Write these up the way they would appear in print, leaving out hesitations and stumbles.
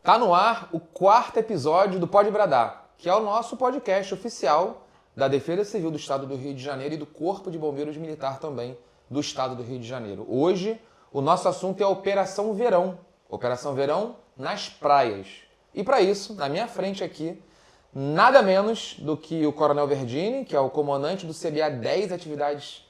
Tá no ar o 4º episódio do Pode Bradar, que é o nosso podcast oficial da Defesa Civil do Estado do Rio de Janeiro e do Corpo de Bombeiros Militar também do Estado do Rio de Janeiro. Hoje, o nosso assunto é a Operação Verão. Operação Verão nas praias. E para isso, na minha frente aqui, nada menos do que o Coronel Verdini, que é o comandante do CBA 10 Atividades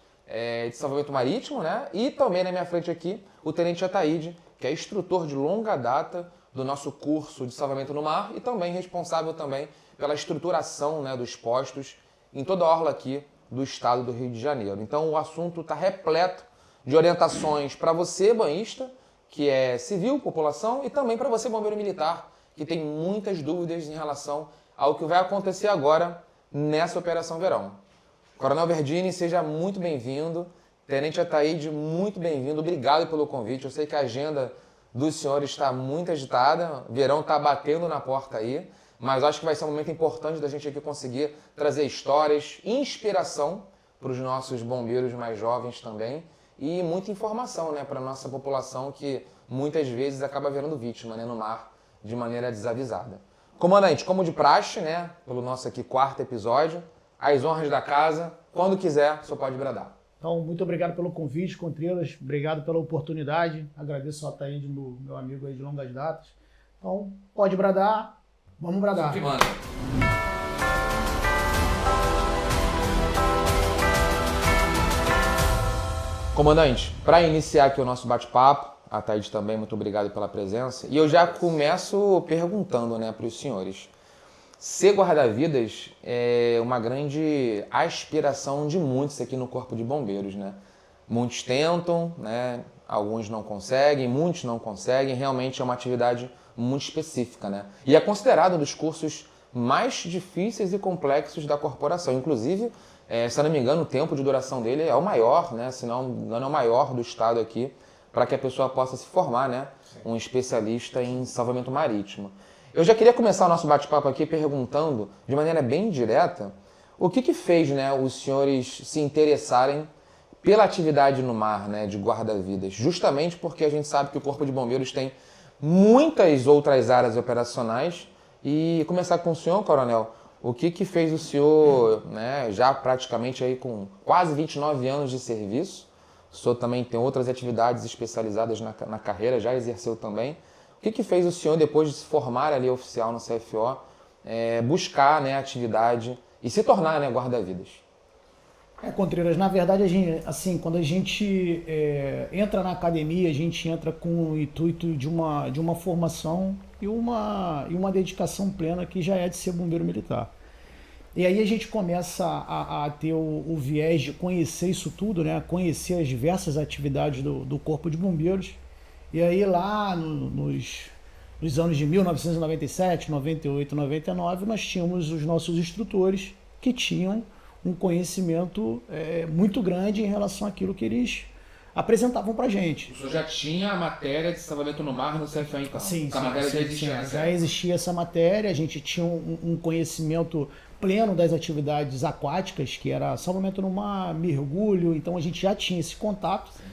de Salvamento Marítimo, né? E também na minha frente aqui, o Tenente Ataíde, que é instrutor de longa data do nosso curso de salvamento no mar e também responsável também pela estruturação, né, dos postos em toda a orla aqui do estado do Rio de Janeiro. Então o assunto está repleto de orientações para você, banhista, que é civil, população, e também para você, bombeiro militar, que tem muitas dúvidas em relação ao que vai acontecer agora nessa Operação Verão. Coronel Verdini, seja muito bem-vindo. Tenente Ataíde, muito bem-vindo. Obrigado pelo convite. Eu sei que a agenda dos senhores está muito agitada, o verão está batendo na porta aí, mas acho que vai ser um momento importante da gente aqui conseguir trazer histórias, inspiração para os nossos bombeiros mais jovens também e muita informação, né, para a nossa população que muitas vezes acaba virando vítima, né, no mar de maneira desavisada. Comandante, como de praxe, né, pelo nosso aqui 4º episódio, as honras da casa, quando quiser, só pode bradar. Então, muito obrigado pelo convite, Contreiras. Obrigado pela oportunidade. Agradeço ao Ataíde, meu amigo aí de longas datas. Então, pode bradar. Vamos bradar. Que manda. Comandante, para iniciar aqui o nosso bate-papo, Ataíde também, muito obrigado pela presença. E eu já começo perguntando, né, para os senhores. Ser guarda-vidas é uma grande aspiração de muitos aqui no Corpo de Bombeiros, né? Muitos tentam, né? Alguns não conseguem, muitos não conseguem. Realmente é uma atividade muito específica, né? E é considerado um dos cursos mais difíceis e complexos da corporação. Inclusive, se eu não me engano, o tempo de duração dele é o maior, né? Se não me engano, é o maior do estado aqui, para que a pessoa possa se formar, né? Um especialista em salvamento marítimo. Eu já queria começar o nosso bate-papo aqui perguntando, de maneira bem direta, o que fez, né, os senhores se interessarem pela atividade no mar, né, de guarda-vidas? Justamente porque a gente sabe que o Corpo de Bombeiros tem muitas outras áreas operacionais. E começar com o senhor, Coronel, o que fez o senhor, né, já praticamente aí com quase 29 anos de serviço, o senhor também tem outras atividades especializadas na carreira, já exerceu também. O que fez o senhor, depois de se formar ali oficial no CFO, buscar, né, a atividade e se tornar, né, guarda-vidas? Contreiras, na verdade, a gente, assim, quando a gente entra na academia, a gente entra com o intuito de uma formação e uma dedicação plena que já é de ser bombeiro militar. E aí a gente começa a ter o viés de conhecer isso tudo, né, conhecer as diversas atividades do Corpo de Bombeiros. E aí lá nos anos de 1997, 98, 99, nós tínhamos os nossos instrutores que tinham um conhecimento muito grande em relação àquilo que eles apresentavam pra gente. O senhor já tinha a matéria de salvamento no mar no CFO, então? Sim, a matéria já existia, sim, já existia essa matéria, a gente tinha um conhecimento pleno das atividades aquáticas, que era salvamento no mar, mergulho, então a gente já tinha esse contato. Sim.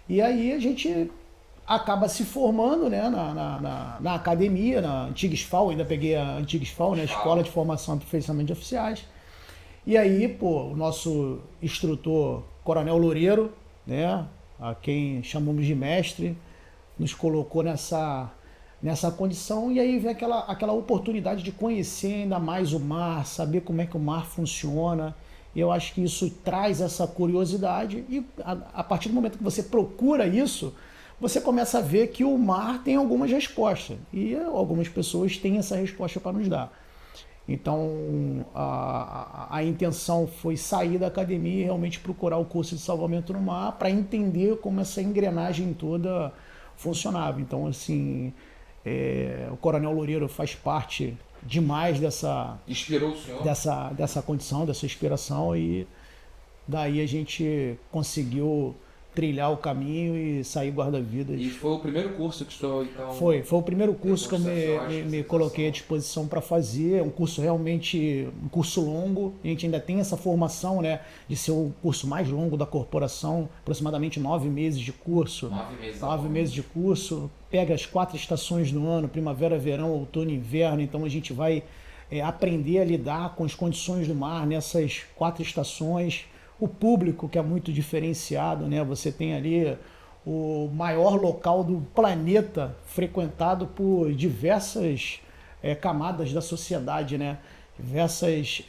E aí a gente acaba se formando, né, na academia, na antiga SFAL, ainda peguei a antiga SFAL, né, Escola de Formação e Aperfeiçoamento de Oficiais. E aí, o nosso instrutor, Coronel Loureiro, né, a quem chamamos de mestre, nos colocou nessa condição, e aí vem aquela oportunidade de conhecer ainda mais o mar, saber como é que o mar funciona. E eu acho que isso traz essa curiosidade, e a partir do momento que você procura isso, você começa a ver que o mar tem algumas respostas, e algumas pessoas têm essa resposta para nos dar. Então, a intenção foi sair da academia e realmente procurar o curso de salvamento no mar para entender como essa engrenagem toda funcionava. Então, assim, o Coronel Loureiro faz parte demais Inspirou o senhor? dessa condição, dessa inspiração, e daí a gente conseguiu trilhar o caminho e sair guarda-vidas. E foi o primeiro curso que o senhor, então... Foi o primeiro curso que eu me coloquei à disposição para fazer. É um curso realmente, um curso longo. A gente ainda tem essa formação, né, de ser o curso mais longo da corporação, aproximadamente 9 meses de curso. 9 meses de curso. Pega as 4 estações do ano, primavera, verão, outono e inverno. Então a gente vai aprender a lidar com as condições do mar nessas 4 estações. O público, que é muito diferenciado, né? Você tem ali o maior local do planeta frequentado por diversas camadas da sociedade, né? Diversas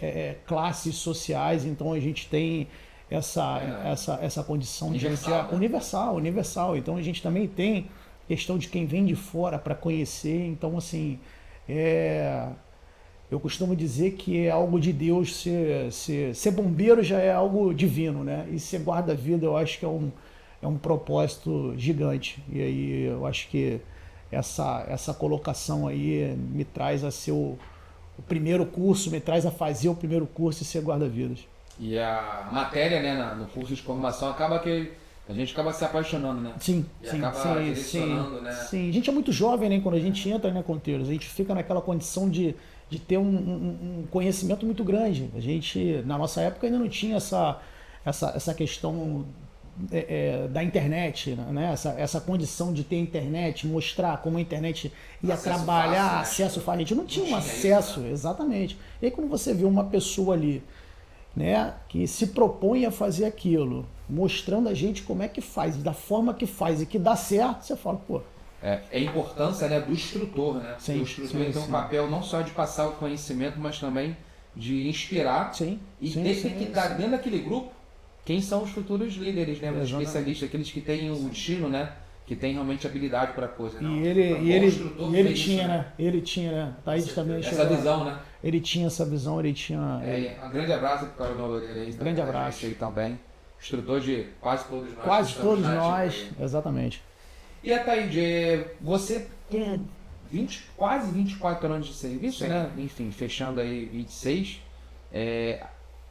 classes sociais. Então a gente tem essa condição universal. Então a gente também tem questão de quem vem de fora para conhecer. Então, assim, eu costumo dizer que é algo de Deus, ser bombeiro já é algo divino, né? E ser guarda-vida eu acho que é um propósito gigante. E aí eu acho que essa colocação aí me traz a ser o primeiro curso, me traz a fazer o primeiro curso e ser guarda-vidas. E a matéria, né, no curso de formação, acaba que a gente acaba se apaixonando, né? Sim. Né? Sim, a gente é muito jovem, né? Quando a gente entra, né, Conteiros? A gente fica naquela condição de ter um conhecimento muito grande. A gente, na nossa época, ainda não tinha essa questão da internet, né? Essa condição de ter internet, mostrar como a internet ia trabalhar, acesso fácil. A gente não tinha um acesso, exatamente. E aí quando você vê uma pessoa ali, né, que se propõe a fazer aquilo, mostrando a gente como é que faz, da forma que faz e que dá certo, você fala, pô. É a importância, né, do instrutor, né? Sim, o instrutor tem um papel não só de passar o conhecimento, mas também de inspirar detectar dentro daquele grupo quem são os futuros líderes, né? Os especialistas, aqueles que têm o destino, né? Que tem realmente habilidade para a coisa. Não. E ele tinha, né? Ele tinha, né? Thaís também essa visão, né? Ele tinha essa visão, ele tinha... Um grande abraço para o Coronel aí. Grande abraço. Aí também. Instrutor de quase todos nós. Quase todos nós, exatamente. E a Thaís, você tem quase 24 anos de serviço, né? Enfim, fechando aí 26.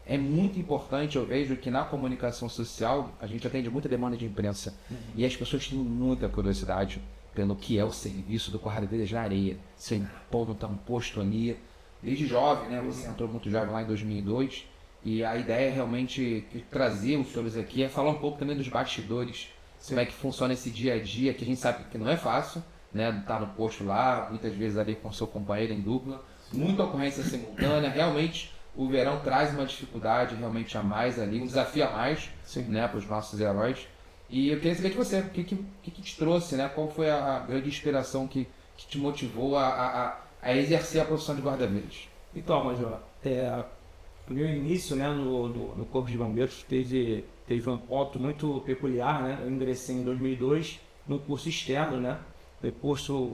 É muito importante, eu vejo que na comunicação social a gente atende muita demanda de imprensa e as pessoas têm muita curiosidade pelo que é o serviço do guarda-vidas na areia. Você pondo um posto ali, desde jovem, né? Você entrou muito jovem lá em 2002 e a ideia é realmente trazer os senhores aqui, falar um pouco também dos bastidores, como é que funciona esse dia a dia, que a gente sabe que não é fácil, né? Tá no posto lá, muitas vezes ali com seu companheiro em dupla, muita ocorrência simultânea, realmente. O verão traz uma dificuldade realmente a mais ali, um desafio a mais, né, para os nossos heróis. E eu queria saber de você, o que te trouxe, né? Qual foi a grande inspiração que te motivou a exercer a profissão de guarda-vidas? Então, Major, o meu início, né, no Corpo de Bombeiros teve um ponto muito peculiar, né? Eu ingressei em 2002 no curso externo, né? Foi curso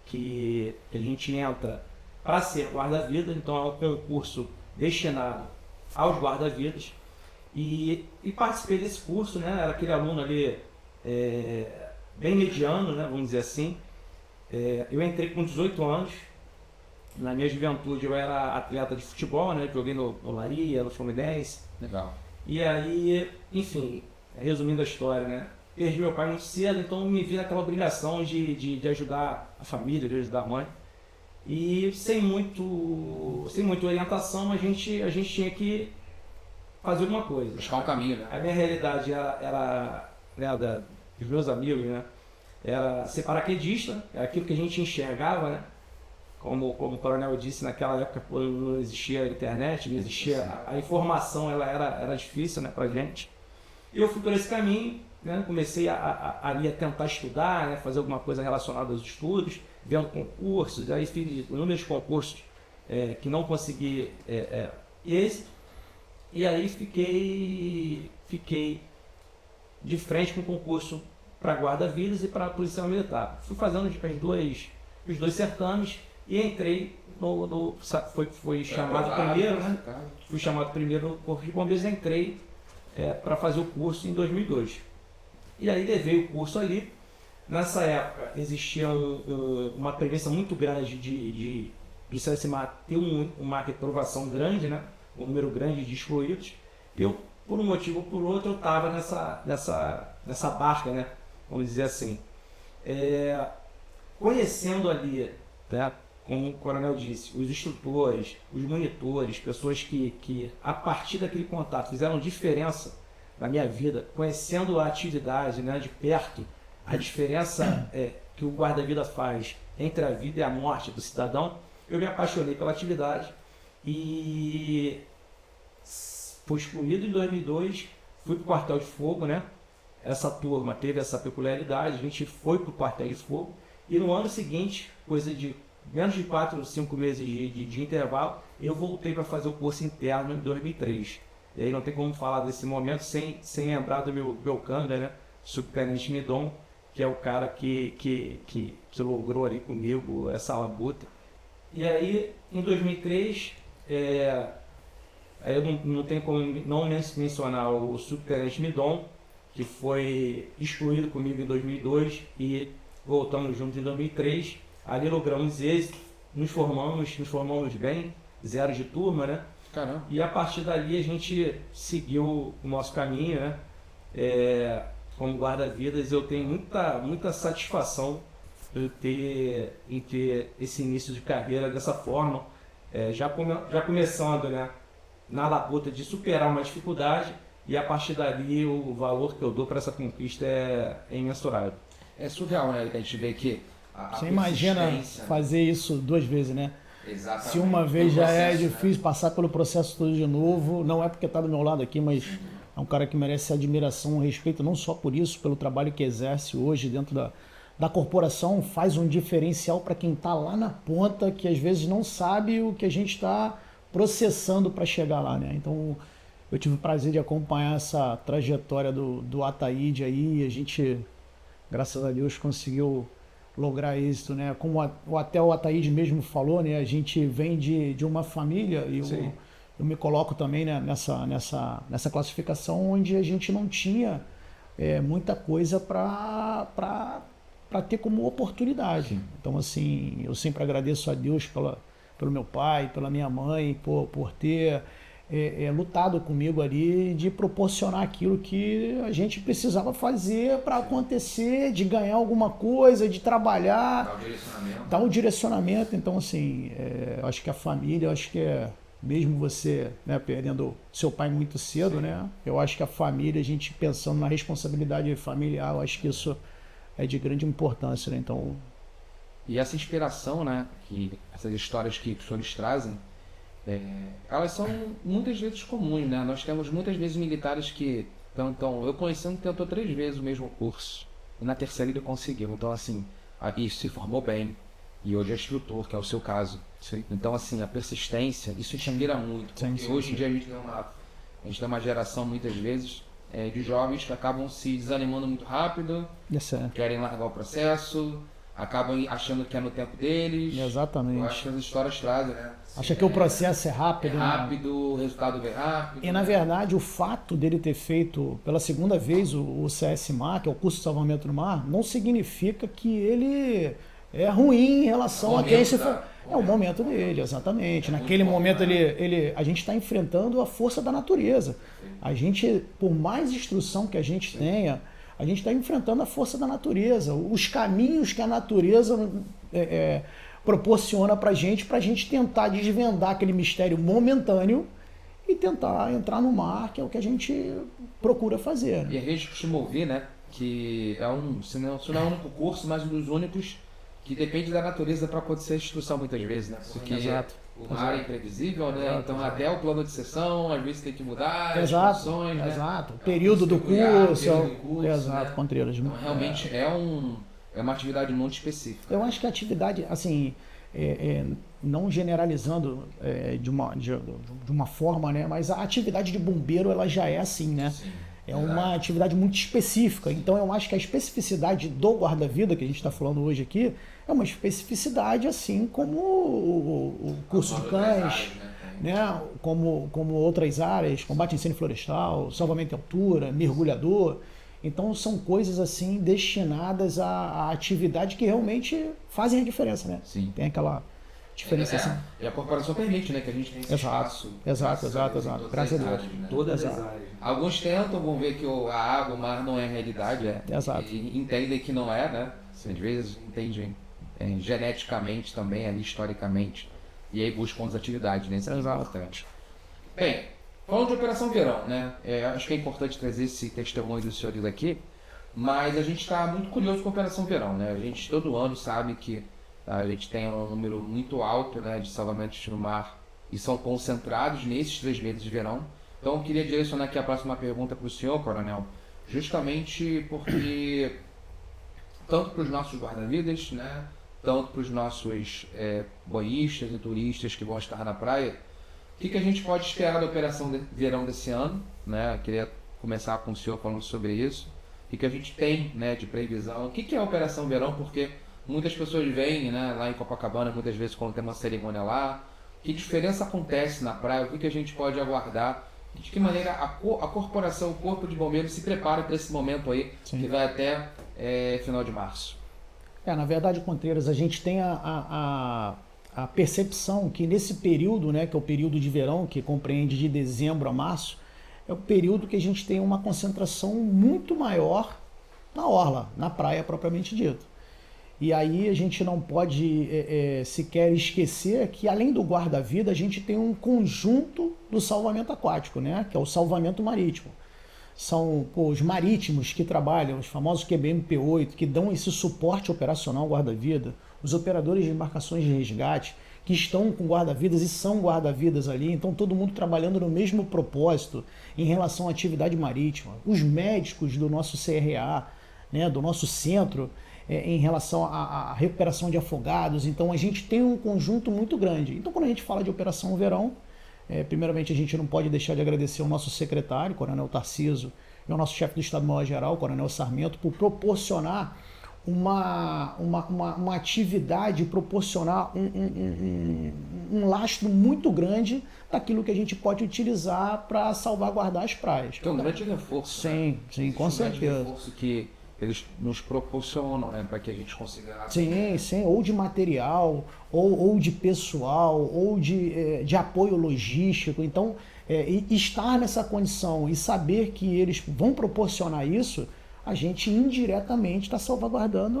que a gente entra para ser guarda-vidas, então é um curso destinado aos guarda-vidas e participei desse curso, né? Era aquele aluno ali bem mediano, né? Vamos dizer assim. Eu entrei com 18 anos. Na minha juventude eu era atleta de futebol, né? Joguei no Olaria, no Fluminense. Legal. E aí, enfim, resumindo a história, né? Perdi meu pai muito cedo, então me vi naquela obrigação de ajudar a família, de ajudar a mãe. E sem muita orientação, a gente tinha que fazer alguma coisa. Buscar um caminho, né? A minha realidade era né, dos meus amigos, né? Era ser paraquedista, era aquilo que a gente enxergava, né? Como o coronel disse, naquela época não existia a internet, não existia a informação, ela era difícil, né, pra gente. E eu fui por esse caminho, né? Comecei a tentar estudar, né? Fazer alguma coisa relacionada aos estudos, vendo concursos, aí fiz inúmeros concursos que não consegui êxito, e aí fiquei de frente com o concurso para guarda-vidas e para policial militar. Fui fazendo os dois certames e entrei fui chamado primeiro, né? Fui chamado primeiro no Corpo de Bombeiros e entrei para fazer o curso em 2002. E aí levei o curso ali. Nessa época existia uma premissa muito grande de CSMA ter uma reprovação grande, né? Um número grande de excluídos. Eu, por um motivo ou por outro, eu estava dessa barca, né? Vamos dizer assim. Conhecendo ali, né, como o coronel disse, os instrutores, os monitores, pessoas que a partir daquele contato fizeram diferença na minha vida, conhecendo a atividade, né, de perto, a diferença que o guarda-vida faz entre a vida e a morte do cidadão, eu me apaixonei pela atividade e fui excluído em 2002, fui para o quartel de fogo, né? Essa turma teve essa peculiaridade, a gente foi para o quartel de fogo e no ano seguinte, coisa de menos de 4 ou 5 meses de intervalo, eu voltei para fazer o curso interno em 2003. E aí não tem como falar desse momento sem lembrar do meu câmera, né? Subtenente Midon, que é o cara que logrou ali comigo essa labuta. E aí, em 2003, aí eu não tenho como não mencionar o Subtenente Midon, que foi excluído comigo em 2002 e voltamos juntos em 2003. Ali logramos êxito, nos formamos bem, 0 de turma, né? Caramba. E a partir dali a gente seguiu o nosso caminho, né? Como guarda-vidas, eu tenho muita satisfação em ter esse início de carreira dessa forma, já começando, né, na labuta de superar uma dificuldade, e a partir dali o valor que eu dou para essa conquista é imensurável. É surreal, né? A gente vê que Você imagina fazer isso 2 vezes, né? Exatamente. Se uma vez já é difícil, passar pelo processo todo de novo, não é porque está do meu lado aqui, mas é um cara que merece admiração, respeito, não só por isso, pelo trabalho que exerce hoje dentro da corporação, faz um diferencial para quem está lá na ponta, que às vezes não sabe o que a gente está processando para chegar lá, né? Então, eu tive o prazer de acompanhar essa trajetória do Ataíde aí, a gente, graças a Deus, conseguiu lograr êxito, né? Como até o Ataíde mesmo falou, né? A gente vem de uma família e eu me coloco também, né, nessa classificação onde a gente não tinha muita coisa para ter como oportunidade. Sim. Então, assim, eu sempre agradeço a Deus pelo meu pai, pela minha mãe, por ter lutado comigo ali, de proporcionar aquilo que a gente precisava fazer para acontecer, de ganhar alguma coisa, de trabalhar, dar um direcionamento. Então, assim, acho que a família, acho que mesmo você, né, perdendo seu pai muito cedo, sim, né, eu acho que a família, a gente pensando na responsabilidade familiar, eu acho que isso é de grande importância, né? Então... E essa inspiração, né, essas histórias que os senhores trazem, elas são muitas vezes comuns, né? Nós temos muitas vezes militares que eu conhecendo, tentou 3 vezes o mesmo curso e na terceira ele conseguiu. Então, assim, aí se formou bem e hoje é instrutor, que é o seu caso. Sim. Então, assim, a persistência, isso inspira muito. Porque hoje em dia a gente tem uma geração, muitas vezes, de jovens que acabam se desanimando muito rápido, querem largar o processo, acabam achando que é no tempo deles. Exatamente. Eu acho que as histórias trazem, né? Acha que o processo é rápido. O resultado vem rápido. E, na verdade, o fato dele ter feito pela segunda vez o CSMAR, que é o curso de salvamento no mar, não significa que ele é ruim em relação a quem se for. É o momento dele, exatamente. Naquele momento a gente está enfrentando a força da natureza. A gente, por mais instrução que a gente tenha, a gente está enfrentando a força da natureza, os caminhos que a natureza proporciona para a gente tentar desvendar aquele mistério momentâneo e tentar entrar no mar, que é o que a gente procura fazer. E a gente costuma ouvir, né, que se não é o único curso, mas um dos únicos que depende da natureza para acontecer a instrução muitas vezes, né? Porque o mar é imprevisível, né? Então até o plano de sessão, às vezes tem que mudar, as funções, né? Exato, o período do curso. Exato, né? Contreiras. Então realmente é uma atividade muito específica. Eu acho que a atividade, assim, não generalizando de uma forma, né? Mas a atividade de bombeiro, ela já é assim, né? Sim. É uma atividade muito específica. Então eu acho que a especificidade do guarda-vida, que a gente está falando hoje aqui, é uma especificidade assim como o curso de cães, né? Como outras áreas, combate a incêndio florestal, salvamento em altura, mergulhador. Então são coisas assim destinadas à atividade que realmente fazem a diferença, né? Sim. Tem diferenciação. E a corporação permite, né, que a gente tenha esse espaço. Exato. Graças a Deus. Todas Exato. as áreas. Alguns tentam, vão ver que a água, o mar não é a realidade, Exato. e entendem que não é, né? Às vezes entendem geneticamente também, ali historicamente, e aí buscam as atividades, né? Isso é importante. Bem, falando de Operação Verão, né? Acho que é importante trazer esse testemunho dos senhores aqui, mas a gente está muito curioso com a Operação Verão, né? A gente todo ano sabe que a gente tem um número muito alto, né, de salvamentos no mar e são concentrados nesses 3 meses de verão. Então eu queria direcionar aqui a próxima pergunta para o senhor, coronel, justamente porque tanto para os nossos guarda-vidas, né, tanto para os nossos banhistas e turistas que vão estar na praia, o que a gente pode esperar da Operação Verão desse ano, né? Queria começar com o senhor falando sobre isso. O que a gente tem, né, de previsão? O que é a Operação Verão? Porque muitas pessoas vêm, né, lá em Copacabana, muitas vezes quando tem uma cerimônia lá. Que diferença acontece na praia? O que a gente pode aguardar? De que maneira a corporação, o Corpo de Bombeiros se prepara para esse momento aí, que vai até final de março? Na verdade, Contreiras, a gente tem a percepção que nesse período, né, que é o período de verão, que compreende de dezembro a março, é o período que a gente tem uma concentração muito maior na orla, na praia propriamente dito. E aí a gente não pode sequer esquecer que, além do guarda-vida, a gente tem um conjunto do salvamento aquático, né? Que é o salvamento marítimo. São os marítimos que trabalham, os famosos QBMP-8, que dão esse suporte operacional ao guarda-vida, os operadores de embarcações de resgate, que estão com guarda-vidas e são guarda-vidas ali, então todo mundo trabalhando no mesmo propósito em relação à atividade marítima. Os médicos do nosso CRA, né, do nosso centro, em relação à recuperação de afogados. Então a gente tem um conjunto muito grande. Então quando a gente fala de Operação Verão, primeiramente a gente não pode deixar de agradecer ao nosso secretário, Coronel Tarciso, e ao nosso chefe do Estado-Maior-Geral, Coronel Sarmento, por proporcionar uma atividade, proporcionar um lastro muito grande daquilo que a gente pode utilizar para salvaguardar as praias. É um grande reforço. Sim, com certeza. Um reforço que eles nos proporcionam, né, para que a gente consiga... Sim, ou de material, ou de pessoal, ou de apoio logístico. Então, estar nessa condição e saber que eles vão proporcionar isso, a gente indiretamente está salvaguardando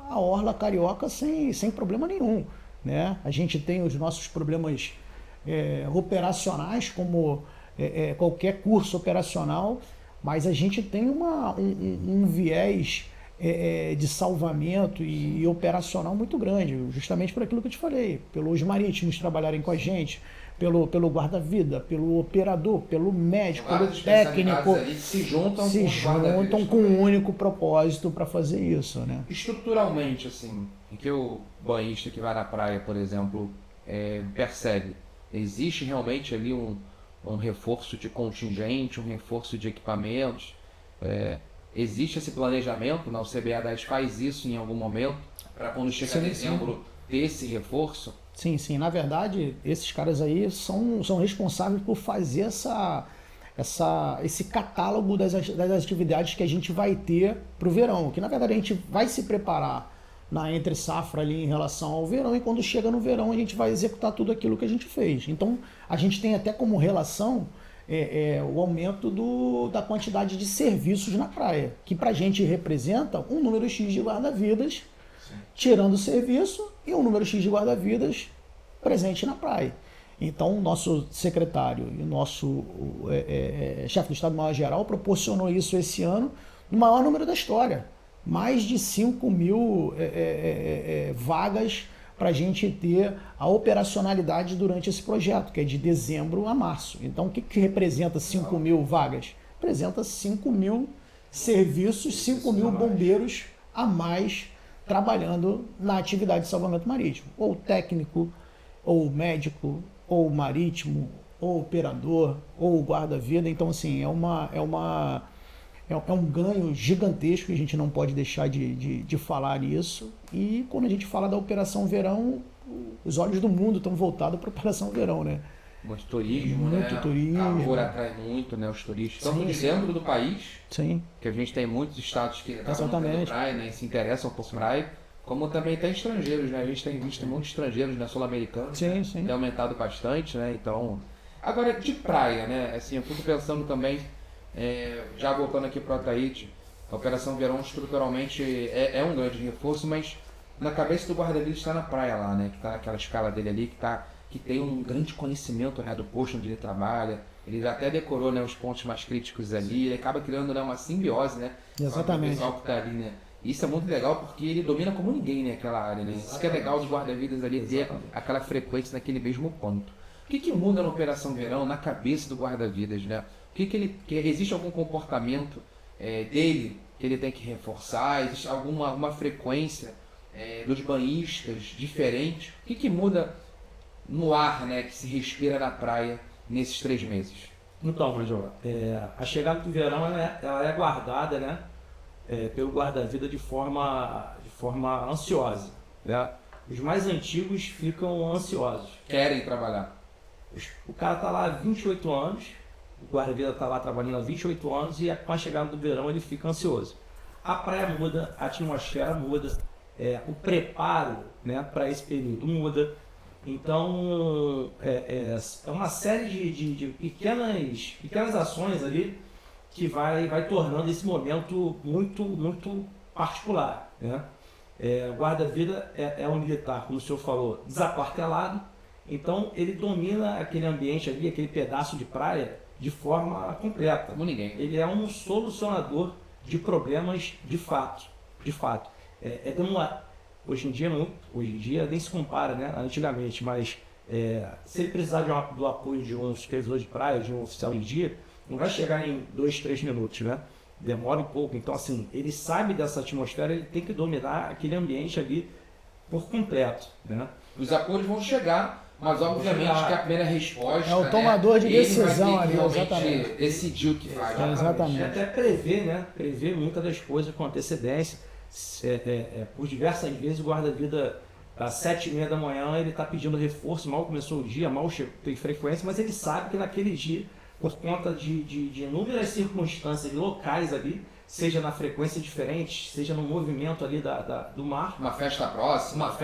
a orla carioca sem problema nenhum, né? A gente tem os nossos problemas operacionais, como qualquer curso operacional, mas a gente tem um viés de salvamento e operacional muito grande, justamente por aquilo que eu te falei, pelos marítimos trabalharem com a gente, pelo guarda-vida, pelo operador, pelo médico, pelo técnico, se juntam com um único propósito para fazer isso, né? Estruturalmente, assim, em que o banhista que vai na praia, por exemplo, percebe, existe realmente ali um reforço de contingente, um reforço de equipamentos, existe esse planejamento, o CBA 10 faz isso em algum momento, para quando chega dezembro ter esse reforço? Sim, na verdade, esses caras aí são responsáveis por fazer esse catálogo das atividades que a gente vai ter para o verão, que na verdade a gente vai se preparar na entre safra ali em relação ao verão, e quando chega no verão a gente vai executar tudo aquilo que a gente fez. Então a gente tem até como relação o aumento da quantidade de serviços na praia, que para a gente representa um número X de guarda-vidas, tirando o serviço, e um número X de guarda-vidas presente na praia. Então o nosso secretário e o nosso chefe do Estado-Maior-Geral proporcionou isso esse ano no maior número da história. Mais de 5 mil vagas para a gente ter a operacionalidade durante esse projeto, que é de dezembro a março. Então, o que representa 5 mil vagas? Representa 5 mil serviços, 5 mil bombeiros a mais trabalhando na atividade de salvamento marítimo. Ou técnico, ou médico, ou marítimo, ou operador, ou guarda-vida. Então, assim, é um ganho gigantesco, a gente não pode deixar de falar nisso. E quando a gente fala da Operação Verão, os olhos do mundo estão voltados para a Operação Verão, né? Muito turismo, muito turismo. A Calor atrai muito, né, os turistas. Tanto de dentro do país, sim, que a gente tem muitos estados que exatamente, praia, né, se interessam por praia, Como também tem estrangeiros, né? A gente tem visto muitos estrangeiros, né? Sul-americanos. Sim, sim. Tem aumentado bastante, né? Então... Agora, de praia, né? Assim, eu fico pensando também, já voltando aqui para o Ataíde, a Operação Verão estruturalmente é um grande reforço, mas na cabeça do guarda-vidas está na praia lá, né? Que está naquela escala dele ali, que tem um grande conhecimento, né, do posto onde ele trabalha. Ele já até decorou, né, os pontos mais críticos ali. Ele acaba criando, né, uma simbiose, né? Exatamente. Com o pessoal que está ali, né? Isso é muito legal porque ele domina como ninguém, né, aquela área, né? Isso que é legal dos guarda-vidas ali, ter aquela frequência naquele mesmo ponto. O que muda na Operação Verão, na cabeça do guarda-vidas, né? Que existe algum comportamento dele que ele tem que reforçar? Existe alguma frequência dos banhistas diferente? O que muda no ar, né, que se respira na praia nesses 3 meses? Então, Major, a chegada do verão ela é guardada, né, pelo guarda-vida de forma ansiosa, né? Os mais antigos ficam ansiosos. Querem trabalhar. O cara está lá há 28 anos, o guarda-vida está lá trabalhando há 28 anos e com a chegada do verão ele fica ansioso. A praia muda, a atmosfera muda, o preparo, né, para esse período muda. Então, é uma série de pequenas ações ali que vai tornando esse momento muito particular, né? O guarda-vida é um militar, como o senhor falou, desaquartelado. Então, ele domina aquele ambiente ali, aquele pedaço de praia, de forma completa. Como ninguém. Ele é um solucionador de problemas de fato. Hoje em dia nem se compara, né, antigamente, mas se ele precisar do apoio de um supervisor de praia, de um oficial de dia, não vai chegar em 2, 3 minutos, né? Demora um pouco. Então, assim, ele sabe dessa atmosfera, ele tem que dominar aquele ambiente ali por completo, né? Os apoios vão chegar, mas obviamente que a primeira resposta É o tomador de decisão ele vai ter que ali, exatamente. decidir o que faz. Exatamente. E até prever, né? Prever muitas das coisas com antecedência. Por diversas vezes o guarda-vida às 7h30 da manhã ele está pedindo reforço, mal começou o dia, mal tem frequência, mas ele sabe que naquele dia, por conta de inúmeras circunstâncias locais ali, seja na frequência diferente, seja no movimento ali do mar. Uma festa próxima.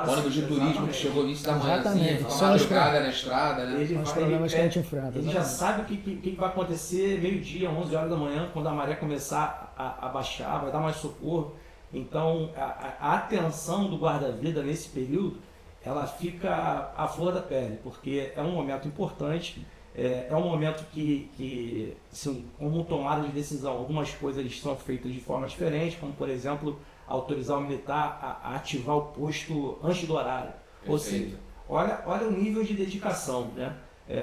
Ônibus de turismo que chegou no início da manhã, assim, uma madrugada na estrada, né? Os problemas que a gente enfrenta. Ele já sabe o que vai acontecer meio-dia, 11 horas da manhã, quando a maré começar a baixar, vai dar mais socorro. Então, a atenção do guarda-vida nesse período, ela fica à flor da pele, porque é um momento importante, é um momento que assim, como tomada de decisão, algumas coisas são feitas de forma diferente, como, por exemplo, autorizar o militar a ativar o posto antes do horário. Perfeito. Ou seja, olha o nível de dedicação, né?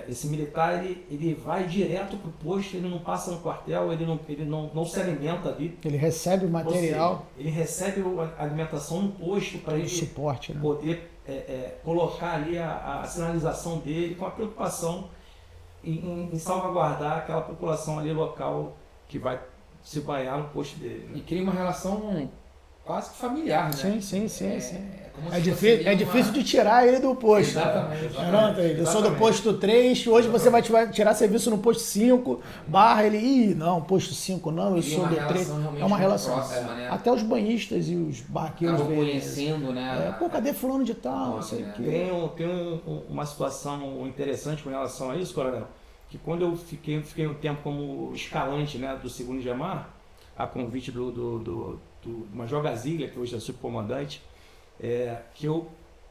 Esse militar ele vai direto para o posto, ele não passa no quartel, ele não se alimenta ali. Ele recebe o material. Seja, ele recebe a alimentação no posto para ele suporte, né? Poder colocar ali a sinalização dele com a preocupação em salvaguardar aquela população ali local que vai se banhar no posto dele. E cria uma relação quase que familiar, né? Sim. É difícil de tirar ele do posto. Exatamente. Eu sou do posto 3, hoje você vai tirar serviço no posto 5, não, posto 5 não, eu sou do 3. É uma relação próxima, né? Até os banhistas e os barqueiros acabam conhecendo, né? Cadê fulano de tal? Não sei o quê. Tem uma situação interessante com relação a isso, coronel, que quando eu fiquei um tempo como escalante, né, do 2º Gemar, a convite do Major Gaziglia, que hoje é subcomandante, que eu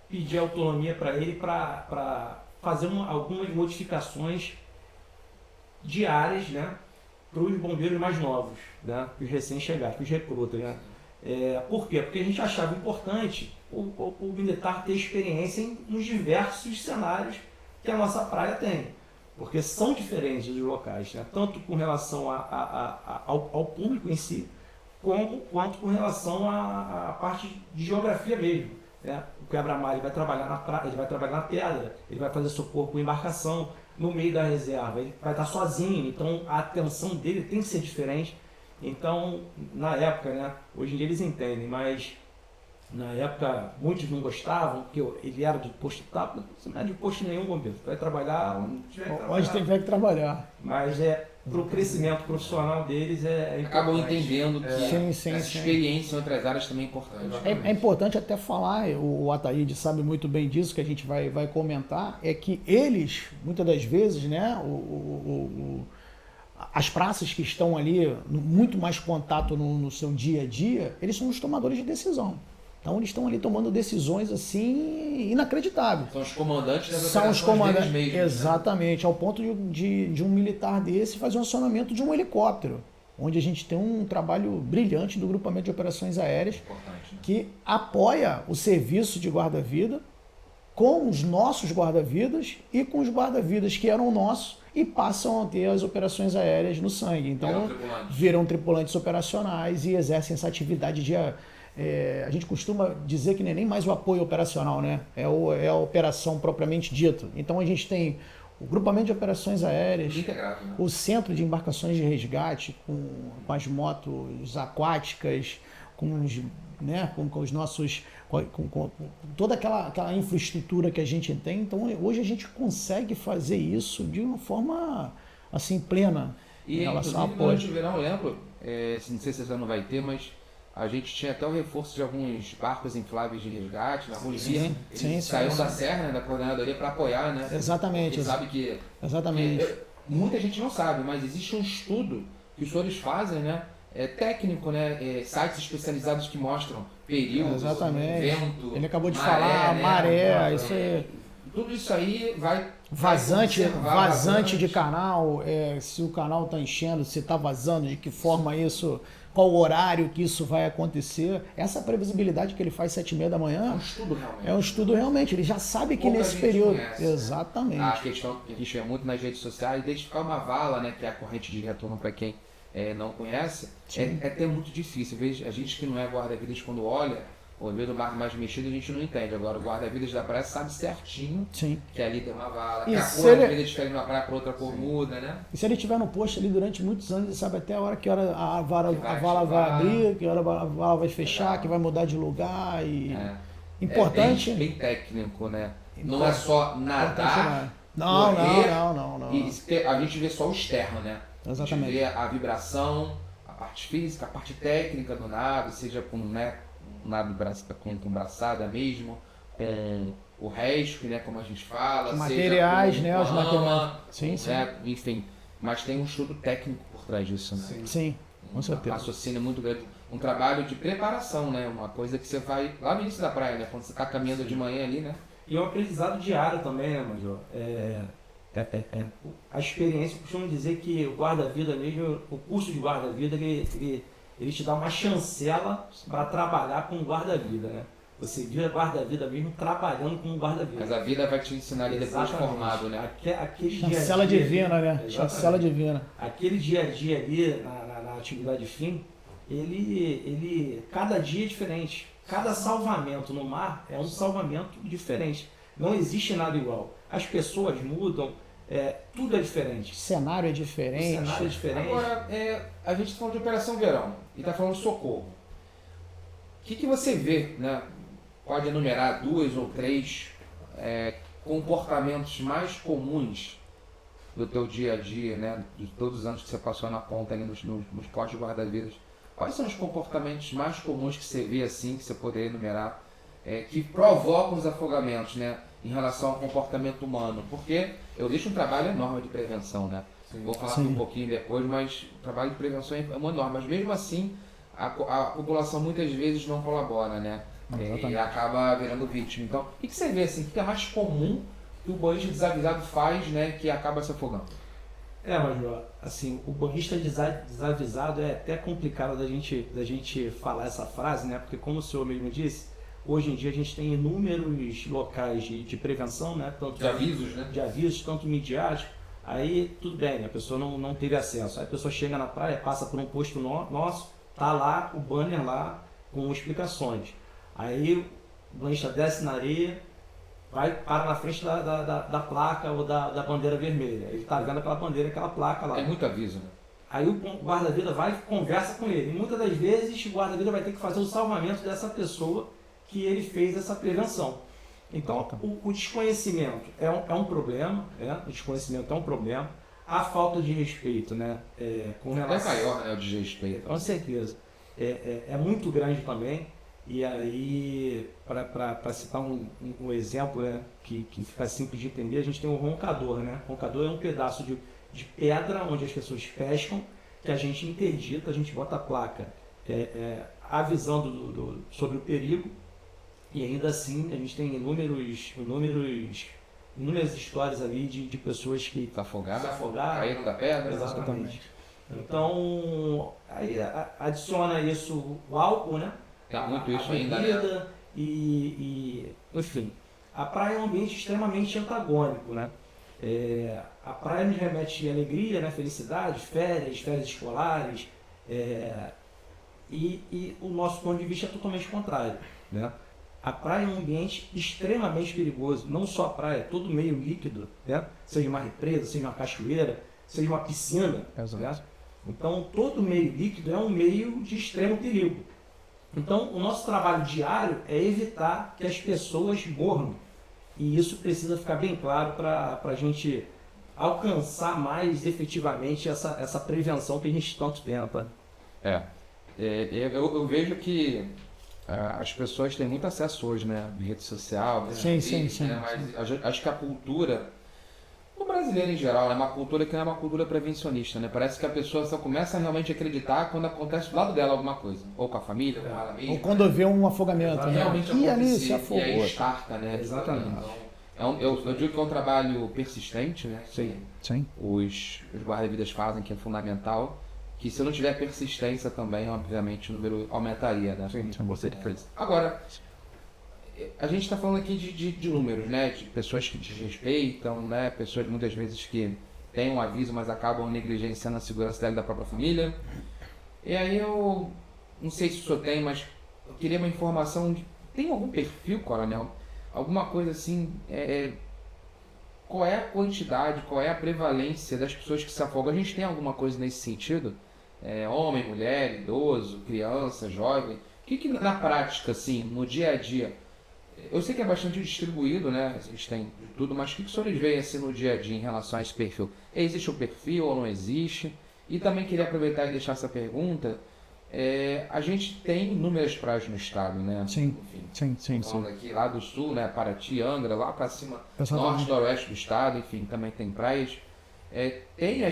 pedi autonomia para ele para fazer algumas modificações diárias, né, para os bombeiros mais novos, né, os recém-chegados, os recrutas, né. Por quê? Porque a gente achava importante o militar ter experiência nos diversos cenários que a nossa praia tem, porque são diferentes dos locais, né, tanto com relação ao público em si, quanto com relação à parte de geografia mesmo, né? O quebra-mar ele vai trabalhar na praia, ele vai trabalhar na pedra, ele vai fazer socorro com embarcação no meio da reserva, ele vai estar sozinho, então a atenção dele tem que ser diferente. Então, na época, né, hoje em dia eles entendem, mas na época muitos não gostavam, porque ele era de posto tal, você não é de posto nenhum, bombeiro, vai trabalhar onde tiver que trabalhar. Onde tiver que trabalhar. Mas para o crescimento profissional deles é Acabam importante. entendendo que Sim, essa sim. experiência em outras áreas também é importante. É importante até falar, o Ataíde sabe muito bem disso, que a gente vai comentar, é que eles, muitas das vezes, né, as praças que estão ali, muito mais contato no seu dia a dia, eles são os tomadores de decisão. Então eles estão ali tomando decisões assim inacreditáveis. São os comandantes das São os operações comandantes, deles mesmos. exatamente, ao ponto de um militar desse fazer um acionamento de um helicóptero, onde a gente tem um trabalho brilhante do grupamento de operações aéreas, Importante, né? que apoia o serviço de guarda-vida com os nossos guarda-vidas e com os guarda-vidas que eram nossos e passam a ter as operações aéreas no sangue. Então, viram tripulantes operacionais e exercem essa atividade de... a gente costuma dizer que não é nem mais o apoio operacional, né? É a operação propriamente dita. Então, a gente tem o grupamento de operações aéreas, Integrado, né? o centro de embarcações de resgate com as motos aquáticas, com os nossos, com toda aquela infraestrutura que a gente tem. Então hoje a gente consegue fazer isso de uma forma assim plena E em relação ao inclusive apoio. durante o verão, eu lembro, não sei se já não vai ter, mas a gente tinha até o reforço de alguns barcos infláveis de resgate na Rússia. Eles saíram da Serra, né, da coordenadoria, para apoiar, né? Exatamente. Porque sabe que muita gente não sabe, mas existe um estudo que os senhores fazem, né? Técnico, né? Sites especializados que mostram períodos, vento, Ele acabou de maré, falar, né? maré, isso aí. Tudo isso aí vai... Vazante de canal, se o canal está enchendo, se está vazando, de que forma isso, qual o horário que isso vai acontecer. Essa previsibilidade que ele faz 7h30 da manhã é um estudo realmente. Ele já sabe que Pouca nesse gente período. conhece, exatamente. A questão que a gente vê muito nas redes sociais, identificar uma vala, né, que é a corrente de retorno para quem não conhece, é até muito difícil. A gente que não é guarda-vidas, quando olha, ou vê do barco mais mexido, a gente não entende. Agora, o guarda-vidas da praia sabe certinho que ali tem uma vala, que a cor às vezes é diferente de uma praia para outra cor muda, né? E se ele estiver no posto ali durante muitos anos, ele sabe até a hora a vala vai abrir, que hora a vala vai fechar, que vai mudar de lugar. Importante. É bem técnico, né? Não é só nadar, não. E a gente vê só o externo, né? Exatamente. A gente vê a vibração, a parte física, a parte técnica do nado, seja com, né, nado com braçada mesmo, com o resto, né, como a gente fala, os materiais, seja né, os materiais. Sim. Enfim, mas tem um estudo técnico por trás disso, né? Sim, com certeza. Um raciocínio muito grande, um trabalho de preparação, né? Uma coisa que você vai lá no início da praia, né? Quando você está caminhando de manhã ali, né? E é um aprendizado diário também, né, Major? A experiência, eu costumo dizer que o guarda-vida mesmo, o curso de guarda-vida, ele te dá uma chancela para trabalhar com guarda-vida, né? Você vira guarda-vida mesmo trabalhando com guarda-vida. Mas a vida vai te ensinar ali depois formado, né? Chancela divina, né? Chancela divina. Aquele dia a dia ali, na atividade fim, ele cada dia é diferente. Cada salvamento no mar é um salvamento diferente. Não existe nada igual. As pessoas mudam, tudo é diferente. O cenário é diferente. Agora, a gente está falando de Operação Verão e está falando de socorro. O que você vê, né? Pode enumerar 2 ou 3 comportamentos mais comuns do teu dia a dia, né? De todos os anos que você passou na ponta ali nos postos de guarda-vidas. Quais são os comportamentos mais comuns que você vê assim, que você poderia enumerar, que provocam os afogamentos, né? Em relação ao comportamento humano? Porque eu deixo um trabalho enorme de prevenção, né? Vou falar aqui um pouquinho depois, mas o trabalho de prevenção é enorme. Mas mesmo assim, a população muitas vezes não colabora, né? E acaba virando vítima. Então, o que você vê assim? O que é mais comum que o banhista desavisado faz, né? Que acaba se afogando? Major, assim, o banhista desavisado é até complicado da gente falar essa frase, né? Porque como o senhor mesmo disse, hoje em dia a gente tem inúmeros locais de prevenção, né? Tanto de avisos, né? De avisos, tanto midiáticos. Aí tudo bem, a pessoa não teve acesso. Aí a pessoa chega na praia, passa por um posto nosso, tá lá o banner lá com explicações. Aí o banhista desce na areia, para na frente da placa ou da bandeira vermelha. Ele está vendo aquela bandeira, aquela placa lá. Tem muito aviso, né? Aí o guarda-vida vai e conversa com ele. E muitas das vezes o guarda-vida vai ter que fazer o salvamento dessa pessoa que ele fez essa prevenção. Então, o desconhecimento é um problema, né? O desconhecimento é um problema. a falta de respeito, né? Com relação... É maior, né, o desrespeito. Com certeza. É muito grande também. E aí, para citar um exemplo, né, que fica simples de entender, a gente tem um roncador, né? O roncador é um pedaço de pedra onde as pessoas pescam, que a gente interdita, a gente bota a placa avisando sobre o perigo, e ainda assim a gente tem inúmeras histórias ali de pessoas que Se afogaram, caíram da pedra. Exatamente. Então, aí adiciona isso o álcool, né? Tá muito isso a ainda, bebida, né? enfim, a praia é um ambiente extremamente antagônico, né? A praia nos remete alegria, né? Felicidade, férias escolares, e o nosso ponto de vista é totalmente contrário, né? A praia é um ambiente extremamente perigoso, não só a praia, todo meio líquido, né? Seja uma represa, seja uma cachoeira, seja uma piscina, né? Então todo meio líquido é um meio de extremo perigo. Então o nosso trabalho diário é evitar que as pessoas morram, e isso precisa ficar bem claro para a gente alcançar mais efetivamente essa prevenção que a gente tanto tenta. Eu vejo que as pessoas têm muito acesso hoje, né? Rede social, Sim. né? Mas acho que a cultura, no brasileiro em geral, é uma cultura que não é uma cultura prevencionista, né? Parece que a pessoa só começa a realmente acreditar quando acontece do lado dela alguma coisa. Ou com a família, com ela mesma. Ou quando vê um afogamento, né? Realmente E ali se acontecer, afogou. e aí starta, né? Exatamente. Então, eu digo que é um trabalho persistente, né? Sim. Os guarda-vidas fazem, que é fundamental. Que se não tiver persistência também, obviamente, o número aumentaria, né? Agora, a gente está falando aqui de números, né? De pessoas que desrespeitam, né? Pessoas muitas vezes que têm um aviso, mas acabam negligenciando a segurança dela e da própria família. E aí eu não sei se o senhor tem, mas eu queria uma informação. Tem algum perfil, coronel? Alguma coisa assim? Qual é a quantidade, qual é a prevalência das pessoas que se afogam? A gente tem alguma coisa nesse sentido? Homem, mulher, idoso, criança, jovem? O que na prática, assim, no dia a dia? Eu sei que é bastante distribuído, né? A gente tem de tudo, mas o que os senhores veem assim no dia a dia em relação a esse perfil? Existe um perfil ou não existe? E também queria aproveitar e deixar essa pergunta. A gente tem inúmeras praias no estado, né? Sim. Falando aqui lá do sul, né? Paraty, Angra, lá para cima, Exatamente. norte, noroeste do estado, enfim, também tem praias.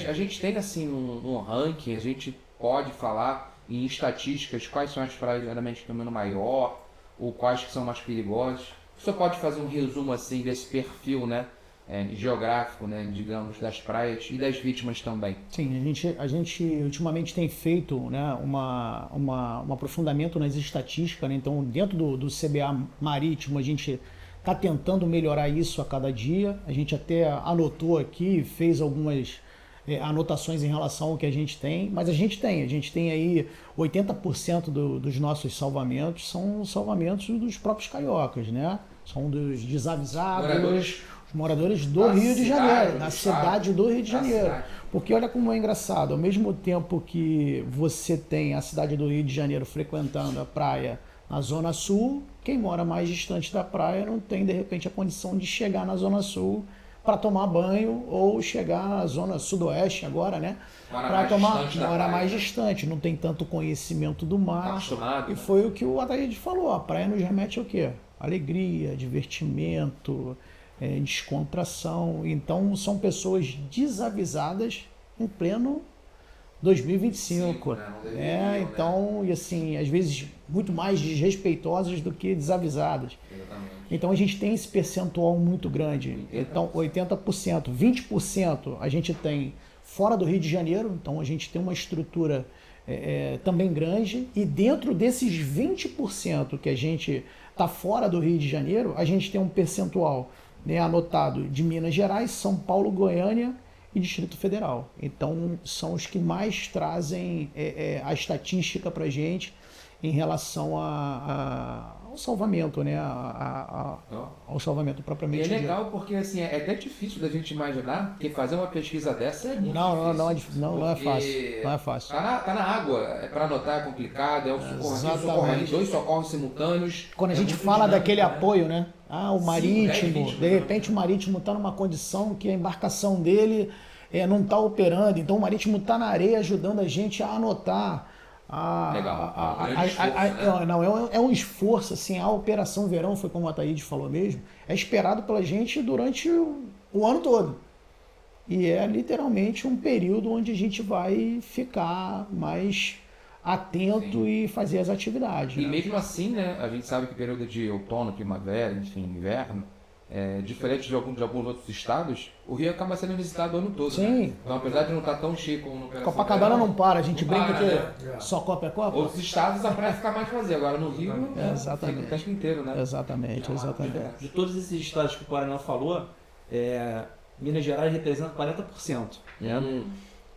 A gente tem assim um ranking, a gente pode falar em estatísticas quais são as praias geralmente de número maior, ou quais que são mais perigosas. Você pode fazer um resumo assim desse perfil, né? Geográfico, né, digamos, das praias e das vítimas também. Sim, a gente ultimamente tem feito, né, um aprofundamento nas estatísticas, né? Então dentro do CBA marítimo a gente está tentando melhorar isso a cada dia. A gente até anotou aqui, fez algumas anotações em relação ao que a gente tem, mas a gente tem aí 80% dos nossos salvamentos são salvamentos dos próprios cariocas, né? São dos desavisados, os moradores do Rio de Janeiro, da cidade do Rio de Janeiro. Porque olha como é engraçado, ao mesmo tempo que você tem a cidade do Rio de Janeiro frequentando a praia na Zona Sul, quem mora mais distante da praia não tem, de repente, a condição de chegar na Zona Sul para tomar banho ou chegar na Zona Sudoeste agora, né? Para mora mais distante, não tem tanto conhecimento do mar. E foi o que o Ataíde falou, a praia nos remete ao quê? Alegria, divertimento, descontração. Então são pessoas desavisadas em pleno 2025. Então, e assim, às vezes muito mais desrespeitosas do que desavisadas. Exatamente. Então a gente tem esse percentual muito grande. Então 80%, 20% a gente tem fora do Rio de Janeiro, então a gente tem uma estrutura também grande, e dentro desses 20% que a gente está fora do Rio de Janeiro, a gente tem um percentual, né, anotado de Minas Gerais, São Paulo, Goiânia e Distrito Federal. Então são os que mais trazem a estatística para a gente em relação ao salvamento, né? Ao salvamento propriamente dito. É legal porque assim, é até difícil da gente imaginar, porque fazer uma pesquisa dessa é muito difícil. Não é fácil. Não é fácil. Tá na água, para anotar é complicado, é um socorro, dois socorros simultâneos. Quando a gente fala daquele apoio, né? O marítimo, de repente o marítimo está numa condição que a embarcação dele não está operando, então o Marítimo está na areia ajudando a gente a anotar. É um esforço, assim, a Operação Verão, foi como o Ataíde falou mesmo, é esperado pela gente durante o ano todo. E é literalmente um período onde a gente vai ficar mais atento e fazer as atividades. E mesmo assim, né, a gente sabe que o período de outono, primavera, enfim, inverno, diferente de alguns outros estados, o Rio acaba sendo visitado o ano todo. Sim. Né? Então, apesar de não estar tão cheio como no Copacabana não para, a gente brinca para, que né? só Copa é Copa. Outros estados a praia fica mais vazia, agora no Rio Exatamente. fica o tempo inteiro, né? Exatamente. De todos esses estados que o Paraná falou, Minas Gerais representa 40%. Né?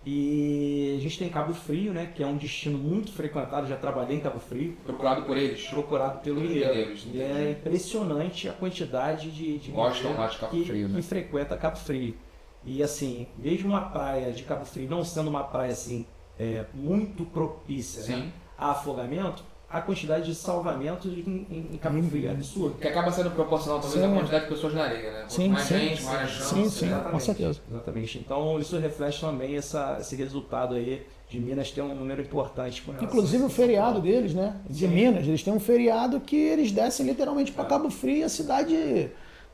E a gente tem Cabo Frio, né, que é um destino muito frequentado, já trabalhei em Cabo Frio. Procurado por eles? Procurado pelo mineiros. E é impressionante a quantidade de gostam lá de Cabo Frio, né? Que frequenta Cabo Frio. E assim, mesmo a praia de Cabo Frio não sendo uma praia assim, muito propícia, né, a afogamento, a quantidade de salvamentos em Cabo Frio é absurdo. Que acaba sendo proporcional talvez à quantidade de pessoas na areia, né? Mais gente, mais chance. Sim, com certeza. Exatamente. Então isso reflete também esse resultado aí de Minas ter um número importante. Inclusive o feriado deles, né? De Minas, eles têm um feriado que eles descem literalmente para Cabo Frio e a cidade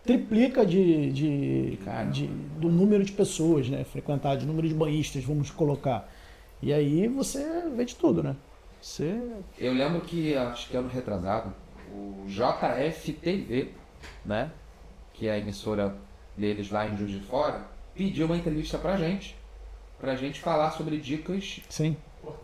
triplica do número de pessoas, né? Frequentadas, número de banhistas, vamos colocar. E aí você vê de tudo, né? Eu lembro que, acho que ano retrasado, o JFTV, né, que é a emissora deles lá em Juiz de Fora, pediu uma entrevista pra gente falar sobre dicas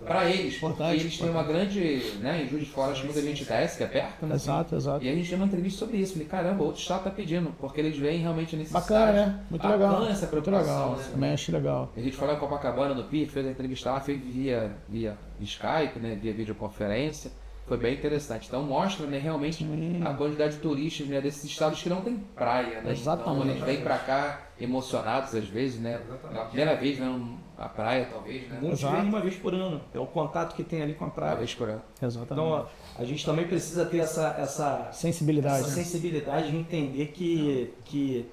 para eles, porque eles têm uma grande, né, em Juiz de Fora, acho que muita gente desce, que é perto, né? Exato. E a gente deu uma entrevista sobre isso. Falei, caramba, outro estado tá pedindo, porque eles veem realmente a necessidade. Bacana, né? Muito legal. Essa preocupação, né? Também acho legal. A gente falou em Copacabana, no PIR, fez a entrevista lá, fez via Skype, né, via videoconferência. Foi bem interessante. Então mostra, né, realmente a quantidade de turistas, né, desses estados que não tem praia, né? Exatamente. Então eles vêm para cá emocionados às vezes, né? Pela primeira vez, né, a praia talvez, né? Muitos vêm uma vez por ano. É o contato que tem ali com a praia. Uma vez por ano. Exatamente. Então a gente também precisa ter essa sensibilidade. Essa sensibilidade de entender que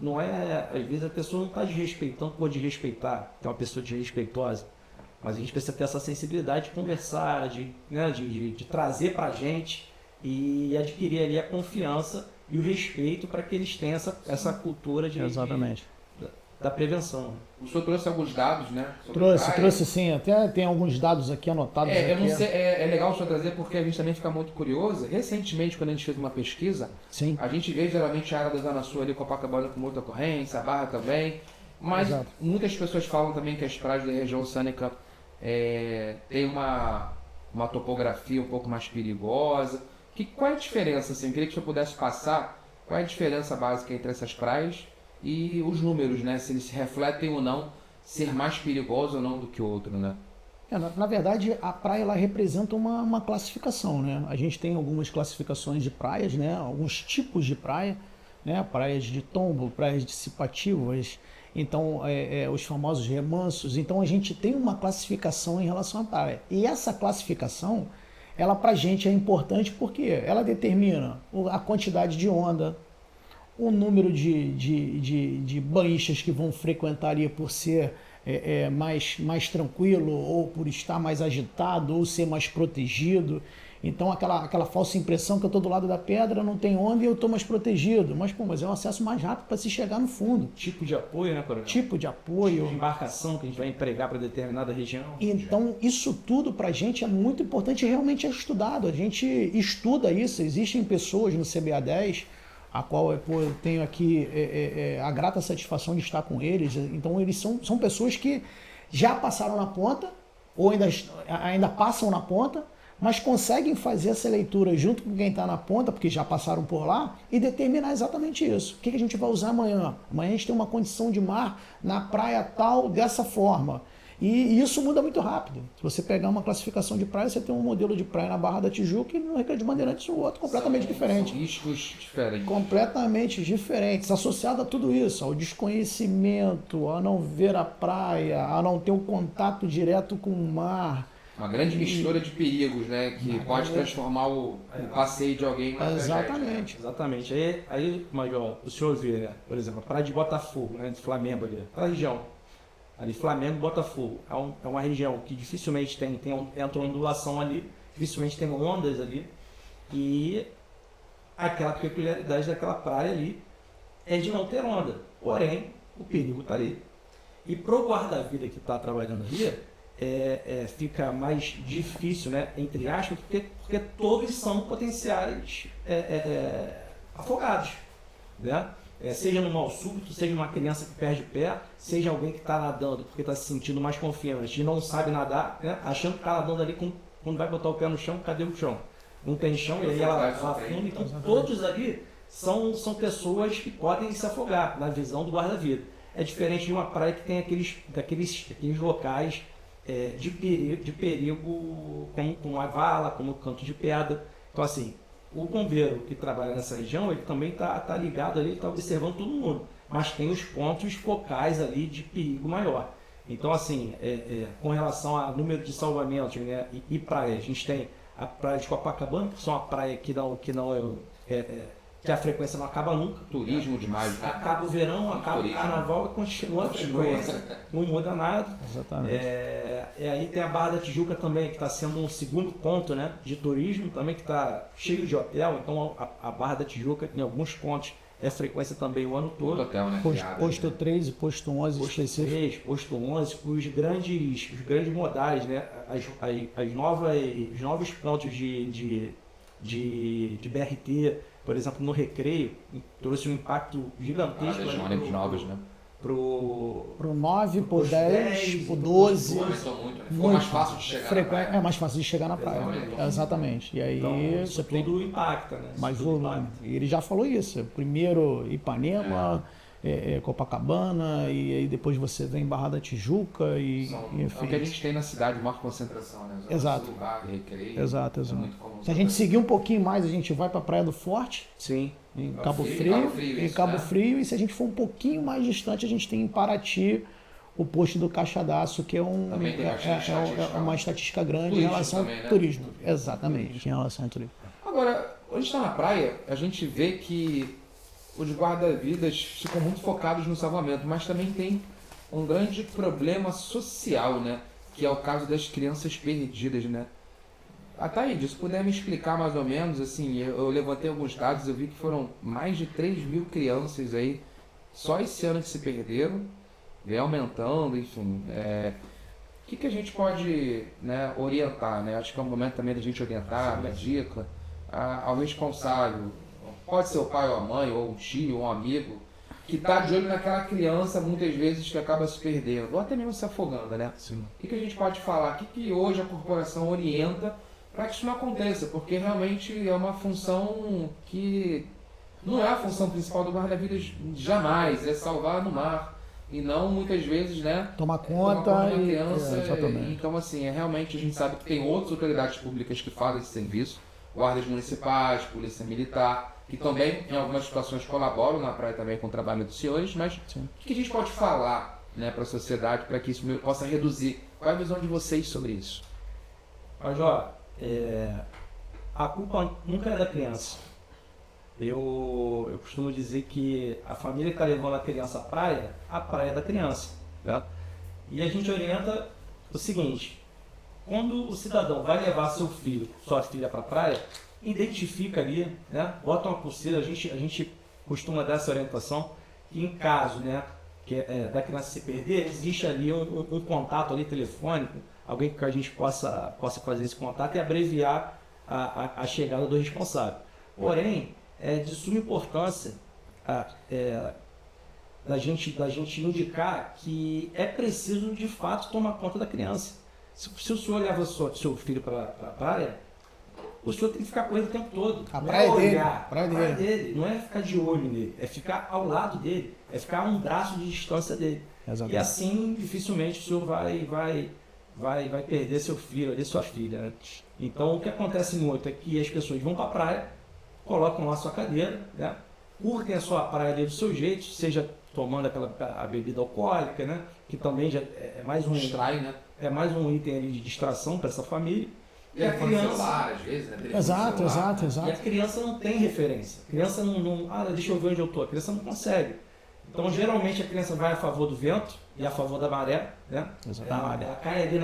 não é... Às vezes a pessoa não está desrespeitando por desrespeitar, que é uma pessoa desrespeitosa. Mas a gente precisa ter essa sensibilidade de conversar, de trazer para a gente e adquirir ali a confiança e o respeito para que eles tenham essa cultura da prevenção. O senhor trouxe alguns dados, né? Trouxe sim. Até tem alguns dados aqui anotados. É legal o senhor trazer porque a gente também fica muito curioso. Recentemente, quando a gente fez uma pesquisa, a gente vê geralmente a área da Zona Sul ali, Copacabana com muita ocorrência, a Barra também. Mas muitas pessoas falam também que as praias da região oceânica tem uma topografia um pouco mais perigosa. Qual é a diferença, assim? Eu queria que o senhor pudesse passar qual é a diferença básica entre essas praias e os números, né? Se eles se refletem ou não, ser mais perigoso ou não do que o outro, né? Na verdade, a praia ela representa uma classificação, né? A gente tem algumas classificações de praias, né? Alguns tipos de praia, né? Praias de tombo, praias dissipativas, então os famosos remansos. Então a gente tem uma classificação em relação à praia. E essa classificação, ela pra gente é importante porque ela determina a quantidade de onda, o número de banhistas que vão frequentar ali por ser mais tranquilo, ou por estar mais agitado, ou ser mais protegido. Então aquela falsa impressão que eu estou do lado da pedra, não tem onda e eu estou mais protegido. Mas é um acesso mais rápido para se chegar no fundo. Tipo de apoio, né, coronel? Tipo de apoio. Tipo de embarcação que a gente vai empregar para determinada região. Então isso tudo para a gente é muito importante e realmente é estudado. A gente estuda isso. Existem pessoas no CBA10, a qual eu tenho aqui a grata satisfação de estar com eles. Então eles são pessoas que já passaram na ponta, ou ainda passam na ponta, mas conseguem fazer essa leitura junto com quem está na ponta, porque já passaram por lá, e determinar exatamente isso. O que a gente vai usar amanhã? Amanhã a gente tem uma condição de mar na praia tal, dessa forma. E isso muda muito rápido. Se você pegar uma classificação de praia, você tem um modelo de praia na Barra da Tijuca e no Recreio de Bandeirantes o outro completamente diferente. São riscos diferentes. Completamente diferentes, associado a tudo isso, ao desconhecimento, a não ver a praia, a não ter um contato direto com o mar. Uma grande mistura de perigos, né? Que pode transformar o passeio de alguém em uma Exatamente. Exatamente. Aí Major, o senhor vê, né? Por exemplo, a praia de Botafogo, né? De Flamengo ali, aquela região. Ali Flamengo, Botafogo. É uma região que dificilmente entra ondulação ali, dificilmente tem ondas ali. E aquela peculiaridade daquela praia ali é de não ter onda. Porém, o perigo está ali. E para o guarda-vida que está trabalhando ali, fica mais difícil, né, entre aspas, porque todos são potenciais afogados, né? Seja no mal súbito, seja uma criança que perde o pé, seja alguém que está nadando porque está se sentindo mais confiante e não sabe nadar, né? Achando que está nadando ali, quando vai botar o pé no chão, cadê o chão? Não tem chão, e aí ela afunda. Então todos ali são pessoas que podem se afogar na visão do guarda-vida. É diferente de uma praia que tem aqueles locais de perigo com a vala, como o canto de pedra. Então assim, o bombeiro que trabalha nessa região, ele também está ligado ali, está observando todo mundo, mas tem os pontos focais ali de perigo maior. Então assim, com relação ao número de salvamentos, né, e praia, a gente tem a praia de Copacabana, que é uma praia que a frequência não acaba nunca. Turismo demais. Né? Acaba o verão, acaba o carnaval e continua a frequência. Não muda nada. Exatamente. Aí tem a Barra da Tijuca também, que está sendo um segundo ponto, né, de turismo, também que está cheio de hotel. Então a Barra da Tijuca tem alguns pontos, frequência também o ano todo. Hotel, né? Posto 3 e posto 11 Posto específico. 3, posto 11, os grandes modais, né? Os novos pontos de BRT, por exemplo, no Recreio, trouxe um impacto gigantesco. As ônibus novas, né? Pro 9, pro 10, pro 12. Aumentou muito, né? Ficou mais fácil de chegar na praia. É mais fácil de chegar na praia. Exatamente. E aí Então, você tem tudo impacta, né? mais volume. E ele já falou isso. Primeiro Ipanema, Copacabana, e aí depois você vem Barra da Tijuca e enfim. É o que a gente tem na cidade, maior concentração, né? Exato. Recreio. Exato. É muito comum. Se a gente seguir um pouquinho mais, a gente vai para a Praia do Forte. Sim. Em Cabo Frio, e se a gente for um pouquinho mais distante, a gente tem em Paraty o posto do Caixadaço, que é uma estatística grande turismo em relação também, ao né? turismo. Exatamente, em relação ao turismo. Agora, quando a gente está na praia, a gente vê que os guarda-vidas ficam muito focados no salvamento, mas também tem um grande problema social, né? Que é o caso das crianças perdidas, né? Ataíde, se puder me explicar mais ou menos, assim, eu levantei alguns dados, eu vi que foram mais de 3.000 crianças aí, só esse ano que se perderam, vem aumentando, enfim. O que a gente pode, né, orientar, né? Acho que é um momento também da gente orientar, dar dica ao responsável, pode ser o pai ou a mãe, ou um tio, ou um amigo, que está de olho naquela criança, muitas vezes, que acaba se perdendo, ou até mesmo se afogando, né? Sim. O que a gente pode falar? O que hoje a corporação orienta para que isso não aconteça, porque realmente é uma função que não é a função principal do guarda-vidas jamais, é salvar no mar e não muitas vezes, né, tomar conta da e criança. exatamente. Então assim, realmente a gente sabe que tem outras autoridades públicas que fazem esse serviço, guardas municipais, polícia militar, que também em algumas situações colaboram na praia também com o trabalho dos senhores, mas Sim. o que a gente pode falar, né, para a sociedade para que isso possa reduzir? Qual é a visão de vocês sobre isso? Major, a culpa nunca é da criança. Eu costumo dizer que a família que está levando a criança à praia, a praia é da criança. Né? E a gente orienta o seguinte: quando o cidadão vai levar seu filho, sua filha para a praia, identifica ali, né? Bota uma pulseira. A gente costuma dar essa orientação que em caso, né, da criança se perder, existe ali um contato ali telefônico, alguém que a gente possa fazer esse contato e abreviar a chegada do responsável. Porém, é de suma importância da gente indicar que é preciso de fato tomar conta da criança. Se o senhor leva seu filho para a praia, o senhor tem que ficar com ele o tempo todo. A praia praia dele. Não é ficar de olho nele, é ficar ao lado dele, é ficar a um braço de distância dele. Exatamente. E assim, dificilmente o senhor vai perder seu filho ali, sua filha. Né? Então, o que acontece muito é que as pessoas vão para a praia, colocam lá sua cadeira, né? Curtem a sua praia ali do seu jeito, seja tomando a bebida alcoólica, né? Que também já é mais um Distrai, né? É mais um item ali de distração para essa família. E a Telefone criança, celular, às vezes, né? Telefone Exato. celular. e a criança não tem referência. A criança não deixa eu ver onde eu estou. A criança não consegue. Então, geralmente, a criança vai a favor do vento e a favor da maré, né? Ela cai ali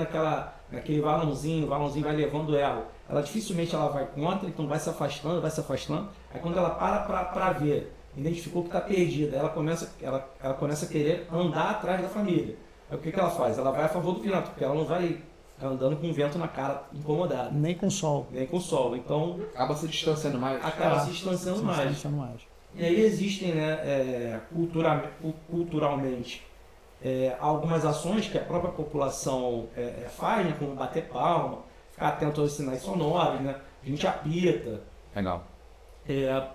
naquele valãozinho, o valãozinho vai levando ela. Ela dificilmente ela vai contra, então vai se afastando. Aí quando ela para ver, identificou que está perdida, ela começa a querer andar atrás da família. Aí o que ela faz? Ela vai a favor do vento, porque ela não vai andando com o vento na cara incomodada. Nem com sol. Então, Acaba se distanciando mais. se distanciando mais. E aí existem, né, culturalmente, algumas ações que a própria população faz, né, como bater palma, ficar atento aos sinais sonoros, né? A gente apita. Legal.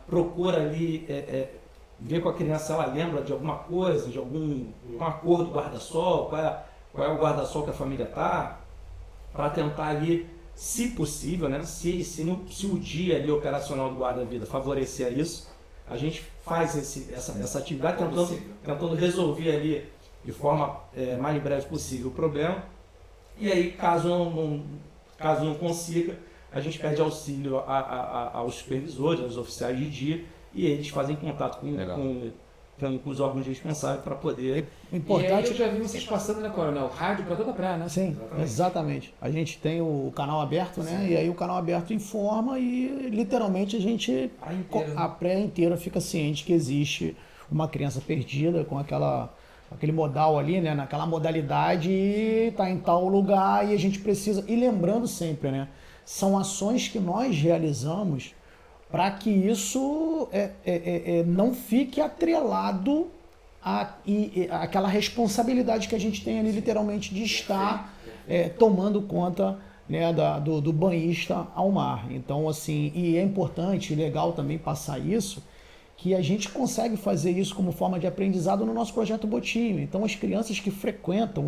Procura ali ver com a criança se ela lembra de alguma coisa, de alguma cor do guarda-sol, qual é o guarda-sol que a família está, para tentar ali, se possível, né, se o dia ali operacional do guarda-vida favorecer isso, a gente faz essa atividade tentando resolver ali de forma mais breve possível o problema. E aí, caso não consiga, a gente pede auxílio aos supervisores, aos oficiais de dia, e eles fazem contato com os órgãos responsáveis para poder... Importante... E aí eu já vi vocês passando, né, Coronel? Rádio para toda a praia, né? Sim, exatamente. A gente tem o canal aberto, né? Sim. E aí o canal aberto informa e literalmente a praia inteira fica ciente que existe uma criança perdida com aquele modal ali, né? Naquela modalidade e está em tal lugar e a gente precisa... E lembrando sempre, né? São ações que nós realizamos para que isso não fique atrelado àquela responsabilidade que a gente tem ali literalmente de estar tomando conta, né, do banhista ao mar. Então, assim, e é importante e legal também passar isso, que a gente consegue fazer isso como forma de aprendizado no nosso Projeto Botinho. Então, as crianças que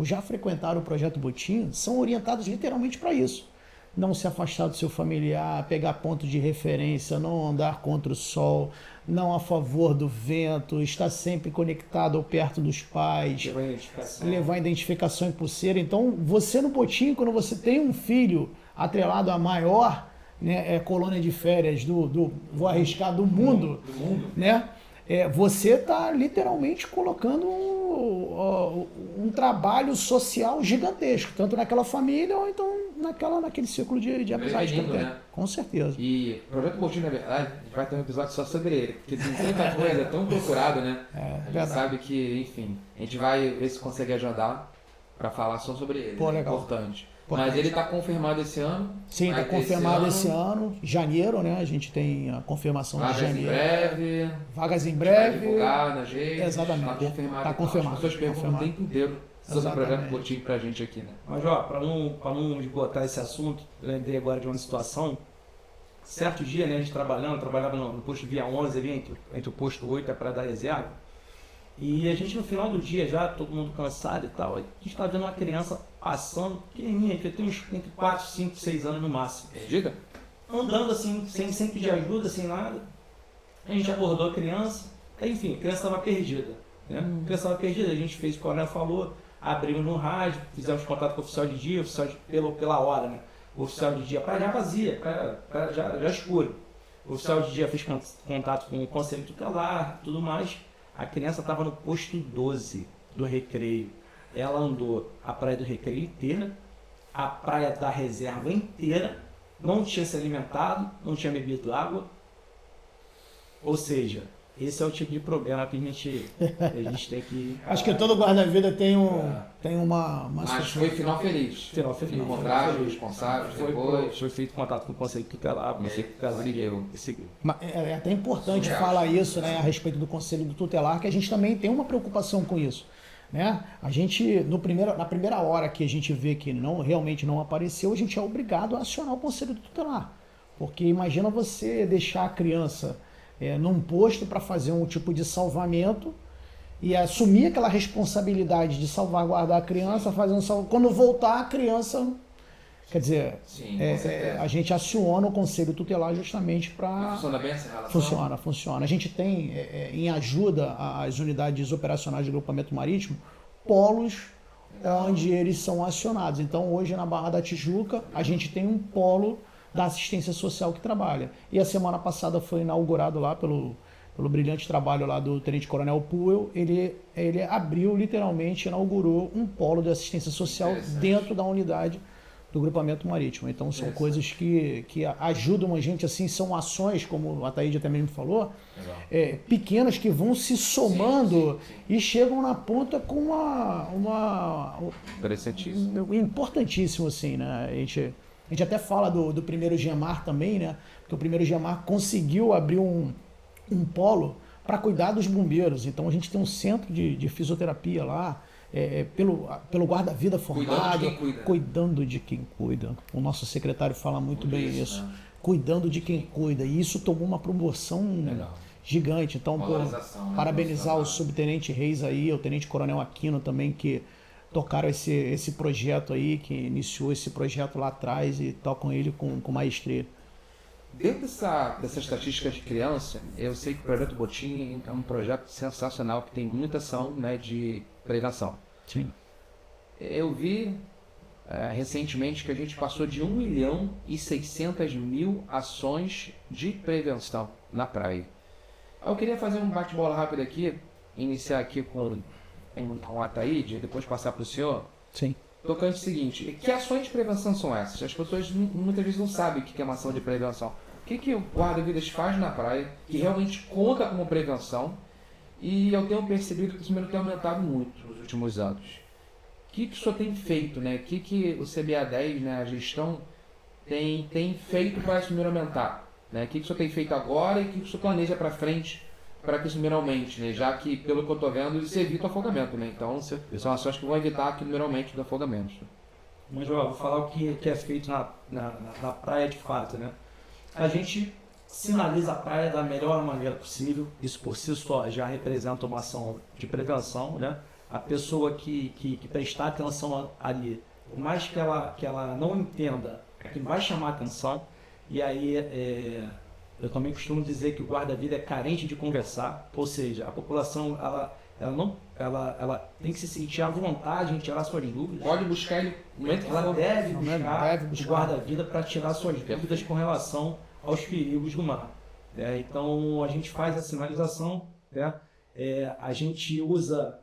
já frequentaram o Projeto Botinho, são orientadas literalmente para isso. Não se afastar do seu familiar, pegar ponto de referência, não andar contra o sol, não a favor do vento, estar sempre conectado ou perto dos pais, levar identificação em pulseira. Então, você no Botinho, quando você tem um filho atrelado à maior, né, colônia de férias vou arriscar, do mundo, né? Você está literalmente colocando um trabalho social gigantesco, tanto naquela família ou então naquele círculo de amizade que tem. Né? Com certeza. E o Projeto Botinho, na verdade, a gente vai ter um episódio só sobre ele, porque tem tanta coisa, tão procurado, né? A gente sabe que, enfim, a gente vai ver se consegue ajudar para falar só sobre ele. Pô, né? legal. Importante. Mas ele está confirmado esse ano? Sim, está confirmado esse ano. Janeiro, né? A gente tem a confirmação de janeiro. Vagas em breve. Vai divulgar nas redes. Exatamente. Está confirmado. Está confirmado. As pessoas perguntam o tempo inteiro sobre o Projeto Botinho pra gente aqui, né? Mas, ó, para não esgotar esse assunto, eu lembrei agora de uma situação. Certo dia, né? A gente trabalhava no posto Via 11, ali entre o posto 8 e a Praia da Reserva. E a gente no final do dia já, todo mundo cansado e tal, a gente estava vendo uma criança passando, pequenininha, que tem uns entre 4, 5, 6 anos no máximo. Perdida? Andando assim, sem pedir ajuda, sem nada. A gente abordou a criança, enfim, a criança estava perdida. Né? A criança estava perdida, a gente fez o que o Coronel falou, abrimos no rádio, fizemos contato com o oficial de dia, pela hora, né? O oficial de dia, praia já vazia, já escuro. O oficial de dia fez contato com o conselho tutelar, tudo mais. A criança estava no posto 12 do Recreio. Ela andou a praia do Recreio inteira, a praia da Reserva inteira, não tinha se alimentado, não tinha bebido água. Ou seja, esse é o tipo de problema que a gente tem que... Acho que todo guarda-vida tem uma Mas foi final feliz. Final feliz. Encontraram os responsáveis depois. Foi feito contato com o conselho tutelar, seguiu. É até importante falar isso, né, a respeito do conselho tutelar, que a gente também tem uma preocupação com isso. Né? A gente, na primeira hora que a gente vê que realmente não apareceu, a gente é obrigado a acionar o conselho tutelar. Porque imagina você deixar a criança num posto para fazer um tipo de salvamento e assumir aquela responsabilidade de salvaguardar a criança, quando voltar a criança... Quer dizer, sim, a gente aciona o conselho tutelar justamente para... Funciona bem essa relação? Funciona. A gente tem, em ajuda às unidades operacionais de agrupamento marítimo, polos onde eles são acionados. Então, hoje na Barra da Tijuca, a gente tem um polo da assistência social que trabalha. E a semana passada foi inaugurado lá pelo pelo brilhante trabalho lá do Tenente Coronel Puel, ele abriu, literalmente, inaugurou um polo de assistência social dentro da unidade do grupamento marítimo. Então são coisas que ajudam a gente, assim, são ações, como a Ataíde até mesmo falou, pequenas que vão se somando e chegam na ponta com uma importantíssimo, assim, né? A gente até fala do primeiro GEMAR também, né? Porque o primeiro GEMAR conseguiu abrir um polo para cuidar dos bombeiros. Então a gente tem um centro de fisioterapia lá, pelo guarda-vida formado, cuidando de quem cuida. O nosso secretário fala muito bem isso. Né? Cuidando de quem cuida. E isso tomou uma promoção gigante. Então, parabenizar o subtenente Reis aí, o tenente coronel Aquino também, que tocaram esse projeto aí, que iniciou esse projeto lá atrás e tocam ele com maestria. Dentro dessa estatística de criança, eu sei que o Projeto Botim é um projeto sensacional, que tem muita ação, né, de prevenção. Sim. Eu vi recentemente que a gente passou de 1.600.000 ações de prevenção na praia. Eu queria fazer um bate-bola rápido aqui, iniciar aqui com a Ataíde, depois passar para o senhor. Sim. Tocante o seguinte, que ações de prevenção são essas? As pessoas muitas vezes não sabem o que é uma ação de prevenção. O que o guarda-vidas faz na praia, que realmente conta como prevenção, e eu tenho percebido que isso tem aumentado muito nos últimos anos. O que o senhor tem feito, né? O que o CBA10, né, a gestão, tem feito para isso número aumentar? Né? O que o senhor tem feito agora e o que o senhor planeja para frente para que isso número aumente, né? Já que, pelo que eu estou vendo, isso evita o afogamento, né? Então, são ações que vão evitar que o número aumente do afogamento. Mas, João, vou falar o que é feito na praia de fato, né? A gente sinaliza a praia da melhor maneira possível, isso por si só já representa uma ação de prevenção, né? A pessoa que prestar atenção ali, por mais que ela não entenda, que vai chamar atenção, e aí eu também costumo dizer que o guarda-vida é carente de conversar, ou seja, a população ela tem que se sentir à vontade em tirar suas dúvidas. Pode buscar ele. Ela deve buscar o guarda-vida para tirar suas dúvidas com relação aos perigos do mar. Então a gente faz a sinalização, né? A gente usa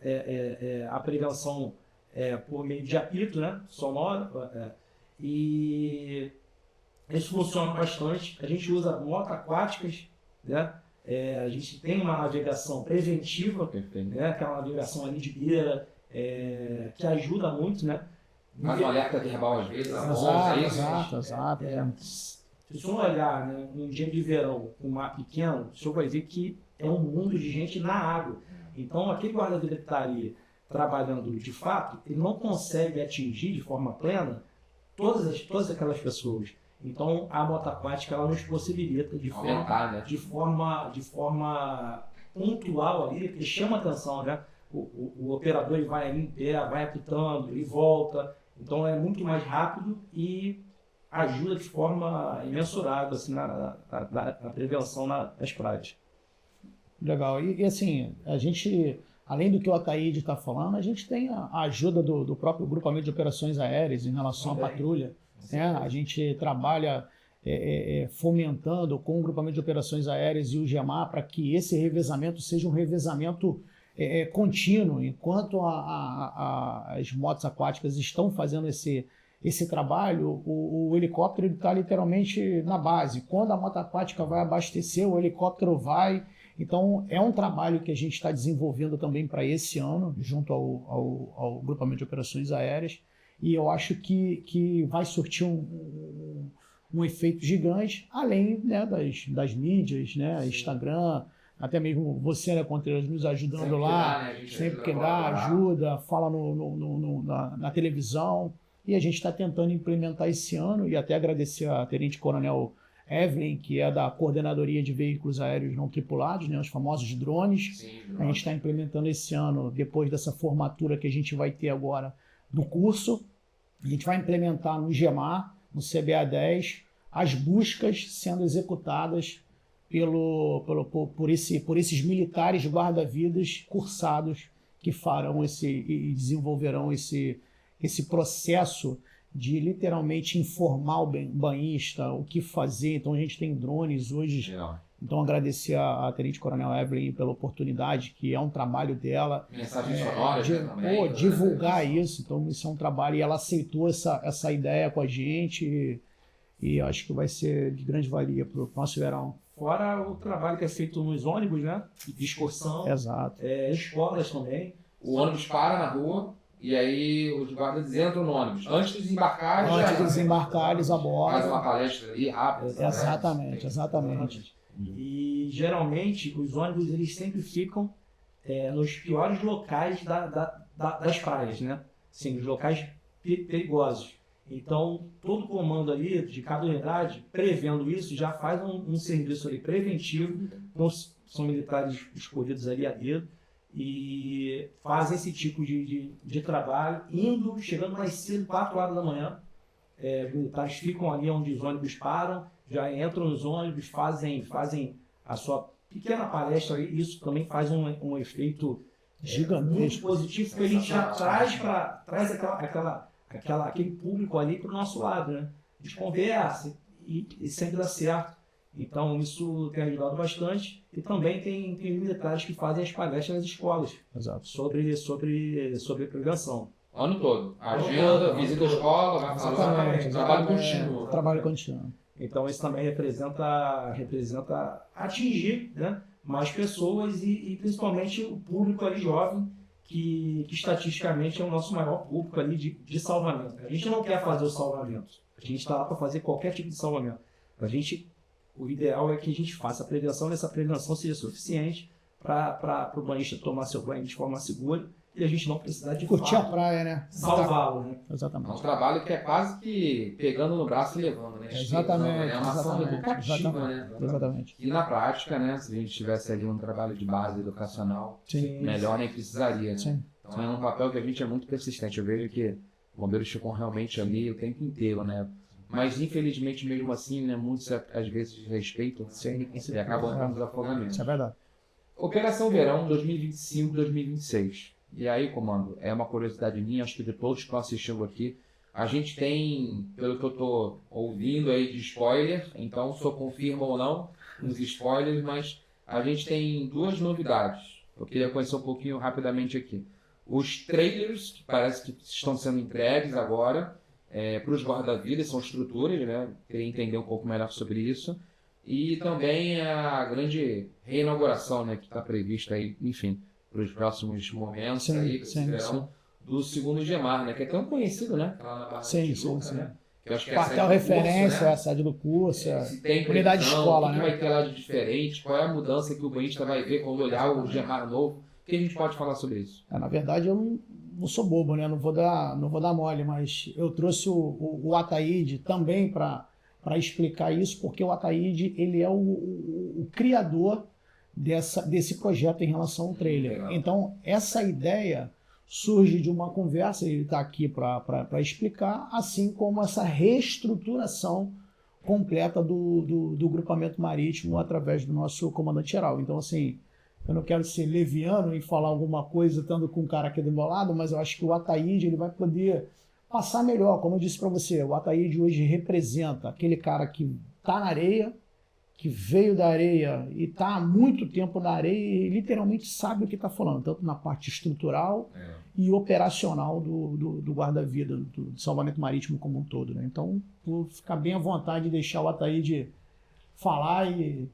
a prevenção por meio de apito, né? Sonoro, e isso funciona bastante. A gente usa motos aquáticas, né? A gente tem uma navegação preventiva, né? Que é uma navegação ali de beira, que ajuda muito, né? Faz um alerta verbal às vezes. Exato. Se o senhor olhar, né, um dia de verão com um mar pequeno, o senhor vai ver que é um mundo de gente na água. Então, aquele guarda-vida que está ali trabalhando de fato, ele não consegue atingir de forma plena todas aquelas pessoas. Então, a moto aquática ela nos possibilita de forma pontual ali, que chama atenção, né? O operador ele vai ali em pé, vai apitando, ele volta. Então, é muito mais rápido e ajuda de forma imensurável assim, na prevenção nas praias. Legal. E assim, a gente, além do que o Ataíde está falando, a gente tem a ajuda do próprio grupamento de operações aéreas em relação à patrulha. Né? A gente trabalha fomentando com o grupamento de operações aéreas e o GEMAR para que esse revezamento seja um revezamento contínuo, enquanto as motos aquáticas estão fazendo esse trabalho, o helicóptero está literalmente na base. Quando a moto aquática vai abastecer, o helicóptero vai. Então, é um trabalho que a gente está desenvolvendo também para esse ano, junto ao grupamento de operações aéreas, e eu acho que vai surtir um efeito gigante, além, né, das mídias, né, Instagram, até mesmo você, né, Contreiras, nos ajudando sempre lá, sempre que dá, ajuda, fala na televisão. E a gente está tentando implementar esse ano, e até agradecer a Tenente Coronel Evelyn, que é da Coordenadoria de Veículos Aéreos Não Tripulados, né, os famosos drones. Sim, a gente está implementando esse ano, depois dessa formatura que a gente vai ter agora do curso. A gente vai implementar no GEMAR, no CBA10, as buscas sendo executadas por esses militares guarda-vidas cursados que farão e desenvolverão esse processo de literalmente informar o banhista o que fazer. Então a gente tem drones hoje Então, agradecer a Tenente Coronel Evelyn pela oportunidade, que é um trabalho dela. Mensagens sonoras, de, né, também, divulgar isso. Então, isso é um trabalho e ela aceitou essa ideia com a gente e acho que vai ser de grande valia para o nosso verão. Fora o trabalho que é feito nos ônibus, né? De excursão. Exato. Escolas também. O ônibus para na rua e aí os guardas entram no ônibus. Antes de desembarcar, Antes de desembarcar, eles abordam. faz uma palestra ali rápida. Exatamente. E geralmente os ônibus eles sempre ficam nos piores locais das praias, né? Assim, os locais perigosos. Então, todo comando ali de cada unidade, prevendo isso, já faz um serviço ali preventivo, são militares escolhidos ali a dedo, e fazem esse tipo de trabalho, chegando mais cedo, 4 horas da manhã. Os militares ficam ali onde os ônibus param, já entram nos ônibus, fazem a sua pequena palestra, e isso também faz um efeito gigantesco, muito positivo, porque a gente já traz aquele público ali para o nosso lado, né? A gente conversa e sempre dá certo. Então isso tem ajudado bastante. E também tem militares que fazem as palestras nas escolas. Exato. sobre prevenção. O ano todo. Agenda, visita a escola, vai falar, trabalho contínuo. Trabalho contínuo. Então isso também representa atingir, né, mais pessoas e principalmente o público ali jovem, que estatisticamente é o nosso maior público ali de salvamento. A gente não quer fazer o salvamento. A gente está lá para fazer qualquer tipo de salvamento. O ideal é que a gente faça a prevenção, e essa prevenção seja suficiente para o banhista tomar seu banho de forma segura e a gente não precisar de curtir a praia, né? Salvá-lo, né? É Exatamente. um trabalho que é quase que pegando no braço e levando, né? Exatamente. É uma ação educativa, né? Exatamente. E na prática, né? Se a gente tivesse ali um trabalho de base educacional, Sim. melhor nem precisaria, né? Sim. Então é um papel que a gente é muito persistente. Eu vejo que os bombeiros ficam realmente ali o tempo inteiro, né? Mas infelizmente mesmo assim, né? Muitos às vezes respeitam e acabam tendo desafogamentos. Isso é verdade. Operação Verão 2025-2026. E aí, comando, é uma curiosidade minha, acho que de todos que estão assistindo aqui, a gente tem, pelo que eu estou ouvindo aí de spoiler, então só confirma ou não os spoilers, mas a gente tem 2 novidades. Eu queria conhecer um pouquinho rapidamente aqui. Os trailers, que parece que estão sendo entregues agora para os guarda-vidas, são estruturas, né? Queria entender um pouco melhor sobre isso. E também a grande reinauguração, né, que está prevista aí, enfim, para os próximos momentos aí, do 2º Gemar, né? Que é tão conhecido, né? Lá na Barra da Tijuca, né? Que eu acho que quartel referência, a sede do curso, se tem unidade de escola, o que né? vai ter lá de diferente, qual é a mudança que o banhista vai ver quando olhar o Gemar novo. O que a gente pode falar sobre isso? Na verdade, eu não sou bobo, né? Não vou dar mole, mas eu trouxe o Ataíde também para explicar isso, porque o Ataíde, ele é o criador desse projeto em relação ao trailer. Legal. Então, essa ideia surge de uma conversa, ele está aqui para explicar, assim como essa reestruturação completa do grupamento marítimo através do nosso comandante-geral. Então, assim, eu não quero ser leviano e falar alguma coisa estando com o cara aqui do meu lado, mas eu acho que o Ataíde ele vai poder passar melhor. Como eu disse para você, o Ataíde hoje representa aquele cara que está na areia, que veio da areia e está há muito tempo na areia e literalmente sabe o que está falando, tanto na parte estrutural e operacional do guarda-vida, do salvamento marítimo como um todo, né? Então, vou ficar bem à vontade de deixar o Ataíde falar e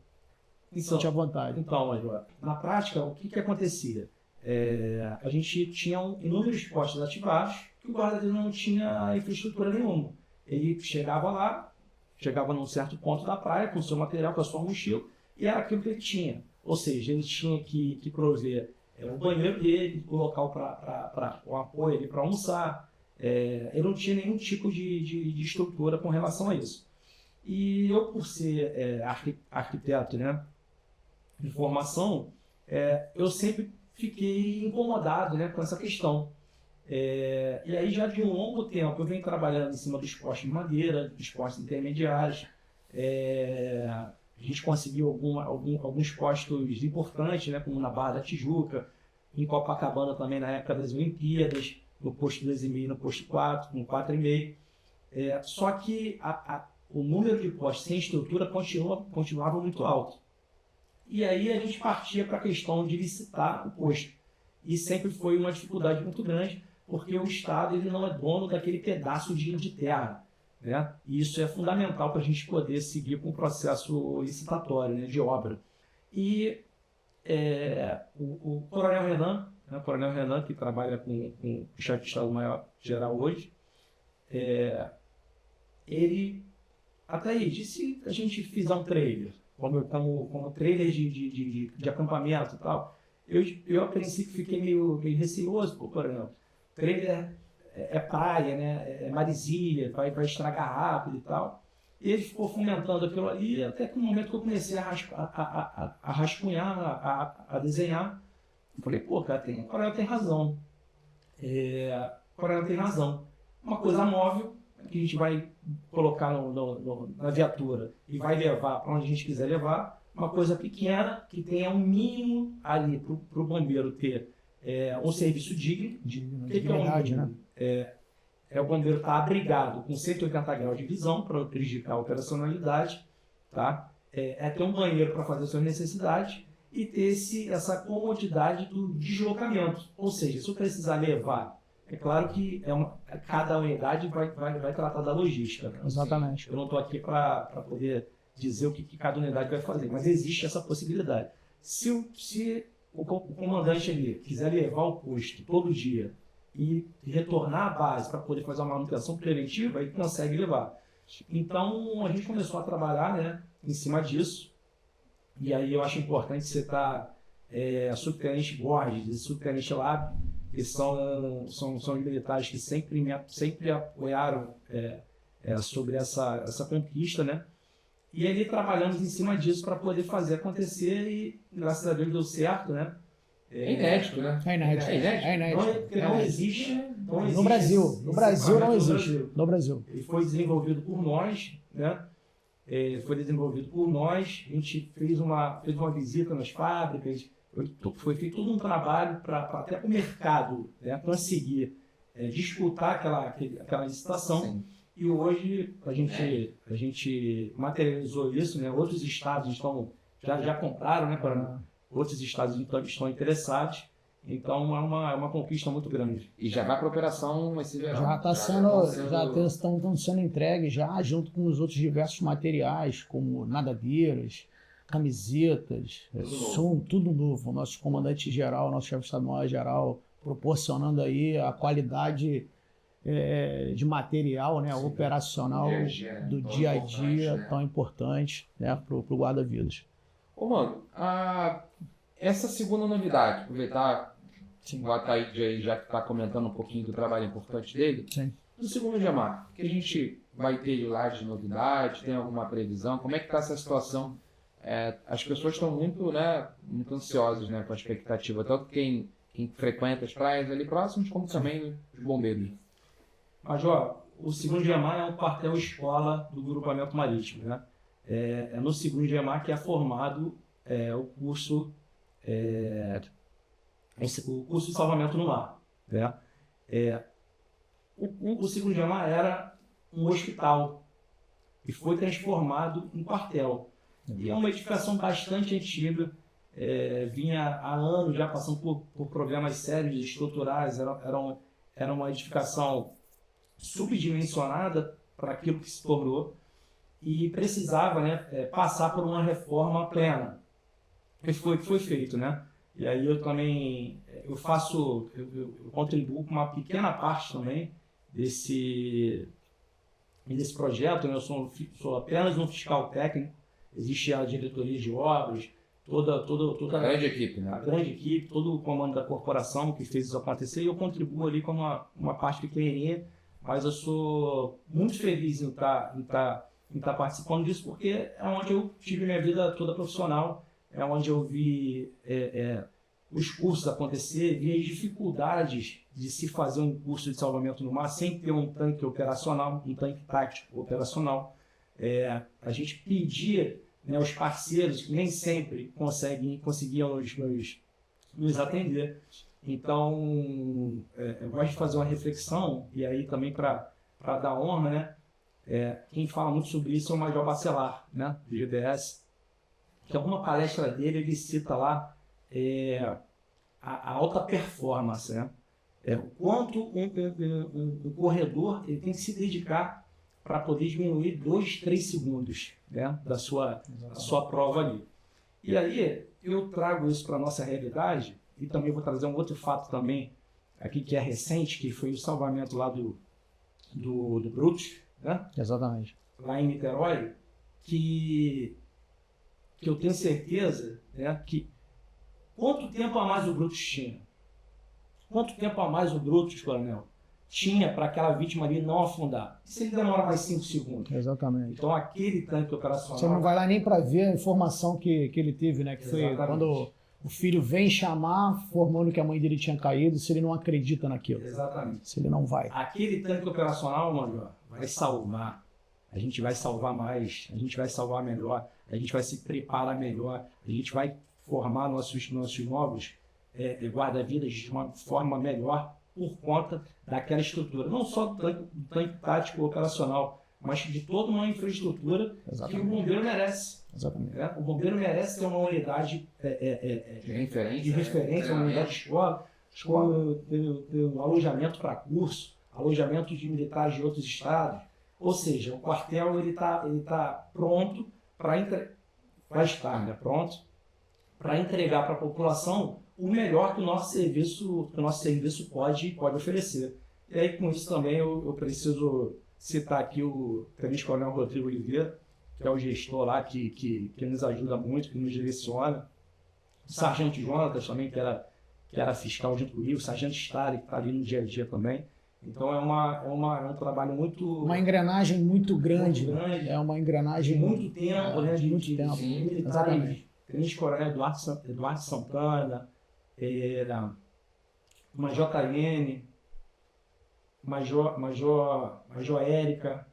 sentir à vontade. Então, Major, na prática, o que acontecia? A gente tinha inúmeros postos ativados que o guarda-vida não tinha infraestrutura nenhuma. Ele chegava num certo ponto da praia com o seu material, com a sua mochila, e era aquilo que ele tinha. Ou seja, ele tinha que prover o banheiro dele, o local para o apoio ali para almoçar. Ele não tinha nenhum tipo de estrutura com relação a isso. E eu, por ser arquiteto, né, de formação, eu sempre fiquei incomodado, né, com essa questão. E aí já de um longo tempo eu venho trabalhando em cima dos postes de madeira, dos postes intermediários. A gente conseguiu alguns postos importantes, né, como na Barra da Tijuca, em Copacabana também na época das Olimpíadas, no posto 2,5 no posto 4, no 4,5. Só que o número de postes sem estrutura continuava muito alto. E aí a gente partia para a questão de licitar o posto. E sempre foi uma dificuldade muito grande, porque o Estado ele não é dono daquele pedaço de terra, né? E isso é fundamental para a gente poder seguir com o processo licitatório, né, de obra. E o Coronel Renan, né, o Coronel Renan, que trabalha com o chefe de Estado-Maior-Geral hoje, ele até aí disse a gente fizer um trailer, como trailer de acampamento e tal. Eu a princípio fiquei meio receoso, Coronel. Trailer é praia, né? É maresia, vai estragar rápido e tal. E ele ficou fomentando aquilo ali, até que no momento que eu comecei a rascunhar, a desenhar, eu falei, pô, cara, o Coronel tem razão. O Coronel tem razão. Uma coisa móvel, que a gente vai colocar na viatura e vai levar para onde a gente quiser levar, uma coisa pequena, que tenha um mínimo ali para o bombeiro ter um serviço digno. Dignidade, né? O bombeiro estar abrigado com 180 graus de visão para prejudicar a operacionalidade, tá? Ter um banheiro para fazer suas necessidades e ter essa comodidade do deslocamento. Ou seja, se eu precisar levar, é claro que cada unidade vai tratar da logística. Né? Exatamente. Eu não estou aqui para poder dizer o que cada unidade vai fazer, mas existe essa possibilidade. Se o comandante ali quiser levar o posto todo dia e retornar à base para poder fazer uma manutenção preventiva, ele consegue levar. Então, a gente começou a trabalhar, né, em cima disso, e aí eu acho importante citar a subtenente Borges e subtenente Lab, que são militares que sempre apoiaram sobre essa conquista, né? E ali trabalhamos em cima disso para poder fazer acontecer e, graças a Deus, deu certo, né? É inédito, né? É inédito. É inédito. Não existe. No Brasil. No Brasil não existe. No Brasil. Ele foi desenvolvido por nós, né? Foi desenvolvido por nós. A gente fez uma visita nas fábricas. Foi feito todo um trabalho para até o mercado, né, conseguir disputar aquela licitação. Sim. E hoje a gente materializou isso, né? Outros estados já compraram, né? Outros estados estão interessados. Então é uma conquista muito grande. E já vai para a operação esse verão. Estão sendo entregues já junto com os outros diversos materiais, como nadadeiras, camisetas, tudo novo. O nosso comandante-geral, nosso chefe de Estado-Maior-Geral, proporcionando aí a qualidade de material, né, sim, operacional do dia a dia, né, tão importante, né, para o guarda-vidas. Ô, mano, essa segunda novidade, aproveitar o Ataíde aí, já que está comentando um pouquinho do trabalho importante dele, sim, no segundo GEMAR, que a gente vai ter lá de novidade, tem alguma previsão, como é que está essa situação? As pessoas estão muito ansiosas, né, com a expectativa, tanto quem frequenta as praias ali próximas, como também os bombeiros. Major, o segundo GEMAR é um quartel-escola do grupamento marítimo, né? No segundo GEMAR que é formado o curso de salvamento no mar, né? O segundo GEMAR era um hospital e foi transformado em quartel. E é uma edificação bastante antiga, vinha há anos já passando por problemas sérios estruturais, era uma edificação subdimensionada para aquilo que se tornou e precisava, né, passar por uma reforma plena, que foi feito, né? E aí eu também eu contribuo com uma pequena parte também desse projeto, né? Eu sou apenas um fiscal técnico, existe a diretoria de obras, toda a grande equipe, né? A grande equipe, todo o comando da corporação que fez isso acontecer, e eu contribuo ali com uma parte pequenininha, mas eu sou muito feliz em estar participando disso, porque é onde eu tive minha vida toda profissional, é onde eu vi os cursos acontecer, vi as dificuldades de se fazer um curso de salvamento no mar sem ter um tanque operacional, um tanque tático operacional. A gente pedia, né, aos parceiros que nem sempre conseguiam nos atender. Então, eu gosto de fazer uma reflexão, e aí também para dar honra, né? Quem fala muito sobre isso é o Major Bacelar, né, do GDS. que alguma palestra dele ele cita lá a alta performance, né? O quanto um corredor ele tem que se dedicar para poder diminuir 2, 3 segundos, né, da sua prova ali. E aí eu trago isso para a nossa realidade e também vou trazer um outro fato também aqui que é recente, que foi o salvamento lá do Brutus, né? Exatamente. Lá em Niterói, que eu tenho certeza, né, que quanto tempo a mais o Brutus tinha? Quanto tempo a mais o Brutus, coronel, tinha para aquela vítima ali não afundar? E se ele demora mais 5 segundos? Exatamente. Então aquele tanque operacional... Você não vai lá nem para ver a informação que ele teve, né? Que foi Exatamente. quando o filho vem chamar, formando que a mãe dele tinha caído, se ele não acredita naquilo. Exatamente. Se ele não vai. Aquele tanque operacional, Major, vai salvar. A gente vai salvar mais, a gente vai salvar melhor, a gente vai se preparar melhor, a gente vai formar nossos novos guarda-vidas de uma forma melhor por conta daquela estrutura. Não só do tanque tático operacional, mas de toda uma infraestrutura que o bombeiro merece. Exatamente. O bombeiro merece ter uma unidade de referência, uma unidade de escola, ter um alojamento para curso, alojamento de militares de outros estados. Ou seja, o quartel ele tá pronto para entregar para a população o melhor que o nosso serviço pode oferecer. E aí, com isso também, eu preciso citar aqui o Tenente Coronel Rodrigo Oliveira, que é o gestor lá que nos ajuda muito, que nos direciona. O Sargento Jonatas também, que era fiscal junto comigo, o Sargento Stari, que está ali no dia a dia também. Então é um trabalho muito... Uma engrenagem muito grande. É uma engrenagem... De muito tempo, né? De muito tempo. Exatamente. Tenente Coronel Eduardo Santana, Major Tayene, Major Érica,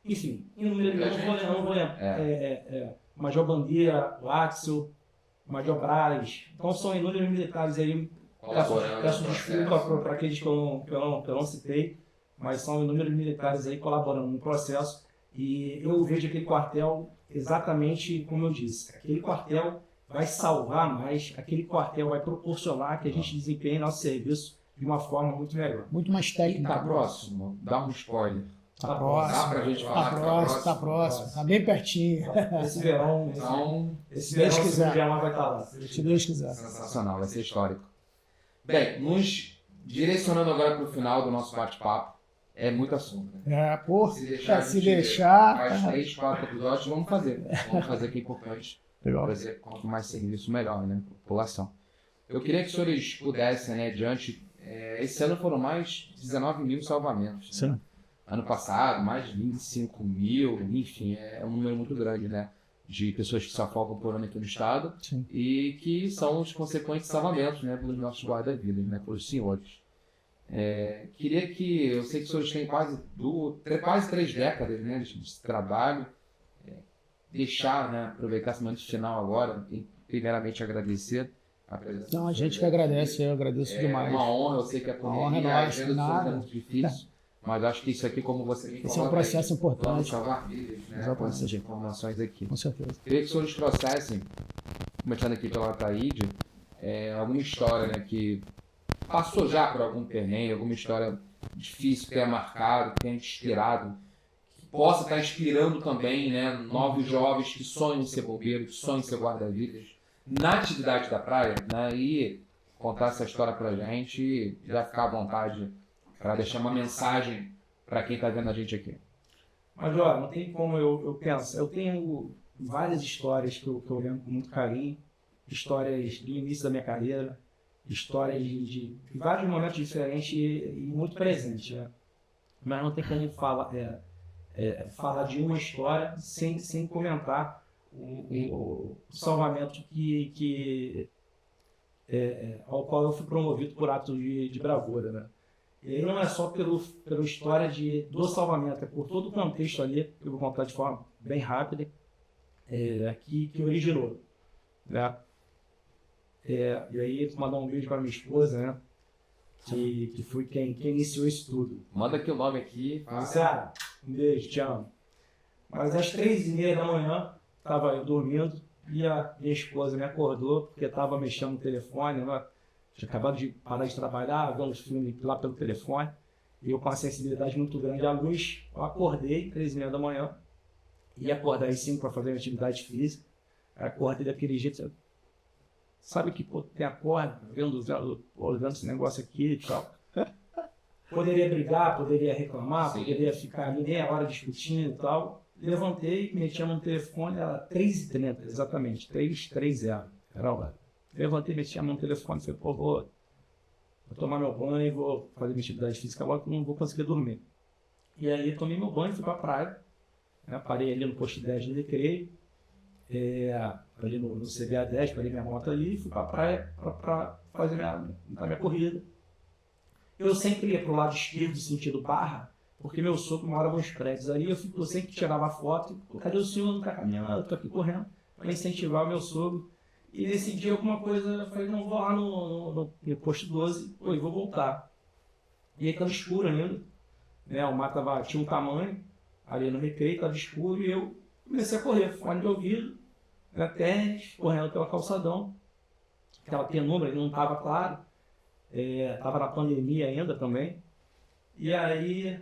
enfim, eu não vou lembrar. Major Bandeira, o Axel, Major Braz. Então são inúmeros militares aí. Peço desculpa para aqueles que eu não citei, mas são inúmeros militares aí colaborando no processo. E eu vejo aquele quartel exatamente como eu disse. Aquele quartel vai salvar mais, aquele quartel vai proporcionar que a gente desempenhe nosso serviço de uma forma muito melhor. Muito mais técnica. Tá próximo? Dá um spoiler. Tá próximo. Dá pra gente falar Tá próximo. Tá bem pertinho. Esse verão, Então, esse verão, Deus quiser. o Gemar vai estar lá. Se Deus quiser. sensacional, vai ser histórico. Bem, nos direcionando agora para o final do nosso bate-papo, é muito assunto, né? Se deixar. Faz 3, 4 episódios, vamos fazer que é importante. Legal. Fazer quanto mais serviço, melhor, né? Para a população. Eu queria que os senhores pudessem, né, adiante. Esse ano foram mais de 19 mil salvamentos. Né? Sim. Ano passado, mais de 25 mil, enfim, é um número muito grande, né? De pessoas que se afogam por ano aqui no estado. Sim. E que são os consequentes salvamentos, né, pelos nossos guarda-vidas, né, pelos senhores. Queria que, eu sei que os senhores têm quase 3 décadas, né, de trabalho, deixar, né, aproveitar esse momento final agora, e primeiramente agradecer a presença. Não, a gente que agradece, eu agradeço demais. É uma honra, eu sei que a honra é correria, nossa, às vezes nada. é muito difícil, mas acho que isso aqui, como você me Esse é um processo vamos importante. salvar vidas, né, com essas informações aqui. Com certeza. Queria que os senhores trouxessem, começando aqui pela Ataíde, alguma história, né, que passou já por algum perrengue, alguma história difícil que tenha marcado, que tenha inspirado, que possa estar inspirando também, né, novos jovens que sonham em ser bombeiro, que sonham em ser guarda-vidas, na atividade da praia, né, e contar essa história pra gente e já ficar à vontade para deixar uma mensagem para quem está vendo a gente aqui. Major, não tem como eu pensar. Eu tenho várias histórias que eu lembro com muito carinho, histórias do início da minha carreira, histórias de vários momentos diferentes e muito presentes, né? Mas não tem como falar de uma história sem comentar o salvamento ao qual eu fui promovido por ato de bravura, né? E aí não é só pela história do salvamento, é por todo o contexto ali, que eu vou contar de forma bem rápida, que originou, né? E aí, mandar um beijo para minha esposa, né? Que foi quem iniciou isso tudo. Manda aqui o nome aqui. Cara, um beijo, te amo. Mas às 3h30 da manhã, estava eu dormindo, e a minha esposa me acordou porque estava mexendo no telefone, ela tinha acabado de parar de trabalhar, vendo os filmes lá pelo telefone, e eu com uma sensibilidade muito grande à luz, eu acordei 3h30 da manhã, ia acordar às 5 para fazer atividade física, acordei daquele jeito, sabe que pô, tem acorda, vendo esse negócio aqui e tal. Poderia brigar, poderia reclamar, poderia ficar ali meia hora discutindo e tal. Levantei, meti a mão no telefone, era 3h30, exatamente, 3h30, era a hora. Levantei, meti a mão no telefone e falei, pô, vou tomar meu banho e vou fazer minha atividade física agora que eu não vou conseguir dormir. E aí tomei meu banho, fui pra praia, né, parei ali no posto 10 do Recreio, ali no CBA 10, parei minha moto ali e fui pra praia pra fazer minha corrida. Eu sempre ia pro lado esquerdo, sentido Barra, porque meu sogro morava nos prédios. Aí eu sempre tirava foto, cadê o senhor? Não tá caminhando, eu tô aqui correndo, para incentivar o meu sogro. E nesse dia alguma coisa, eu falei, não, vou lá no posto 12, e vou voltar. E aí estava escuro ainda, né? O mar tinha um tamanho, ali no Recreio, estava escuro, e eu comecei a correr, fone de ouvido, né, tênis, correndo pela calçadão, aquela penumbra não estava claro, estava na pandemia ainda também. E aí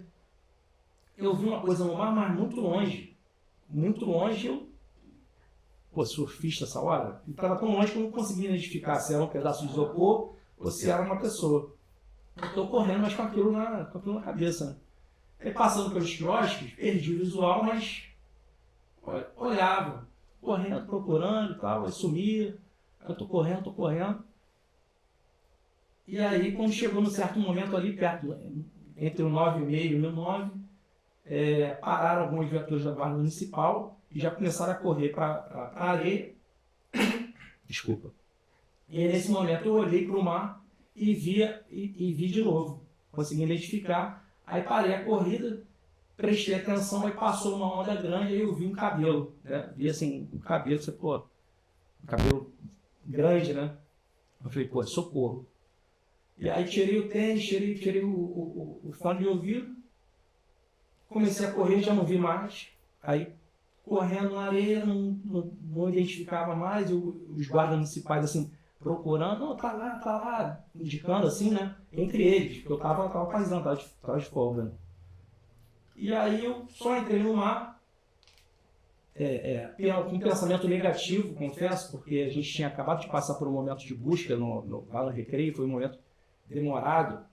eu vi uma coisa no mar, mas muito longe, eu, pô, surfista essa hora, estava tão longe que eu não conseguia identificar se era um pedaço de isopor ou se era uma pessoa. Eu estou correndo, mas com aquilo na cabeça, né? Aí passando pelos quiosques, perdi o visual, mas olhava, correndo, procurando e tal, aí sumia, eu tô correndo. E aí, quando chegou num certo momento ali, perto, entre o 9h30 e o 9, pararam algumas viaturas da Guarda Municipal e já começaram a correr para a areia. Desculpa. E aí, nesse momento eu olhei para o mar e vi de novo, consegui identificar. Aí parei a corrida, prestei atenção, aí passou uma onda grande, aí eu vi um cabelo, né? Vi assim, um cabelo, um cabelo grande, né? Eu falei, pô, socorro. E aí tirei o tênis, tirei o fone de ouvido, comecei a correr, já não vi mais. Aí, correndo na areia, não identificava mais, os guardas municipais, assim, procurando, não, tá lá, indicando assim, né, entre eles, porque eu tava paisando, tava de folga, né? E aí eu só entrei no mar, com um pensamento negativo, confesso, porque a gente tinha acabado de passar por um momento de busca lá no Recreio, foi um momento demorado,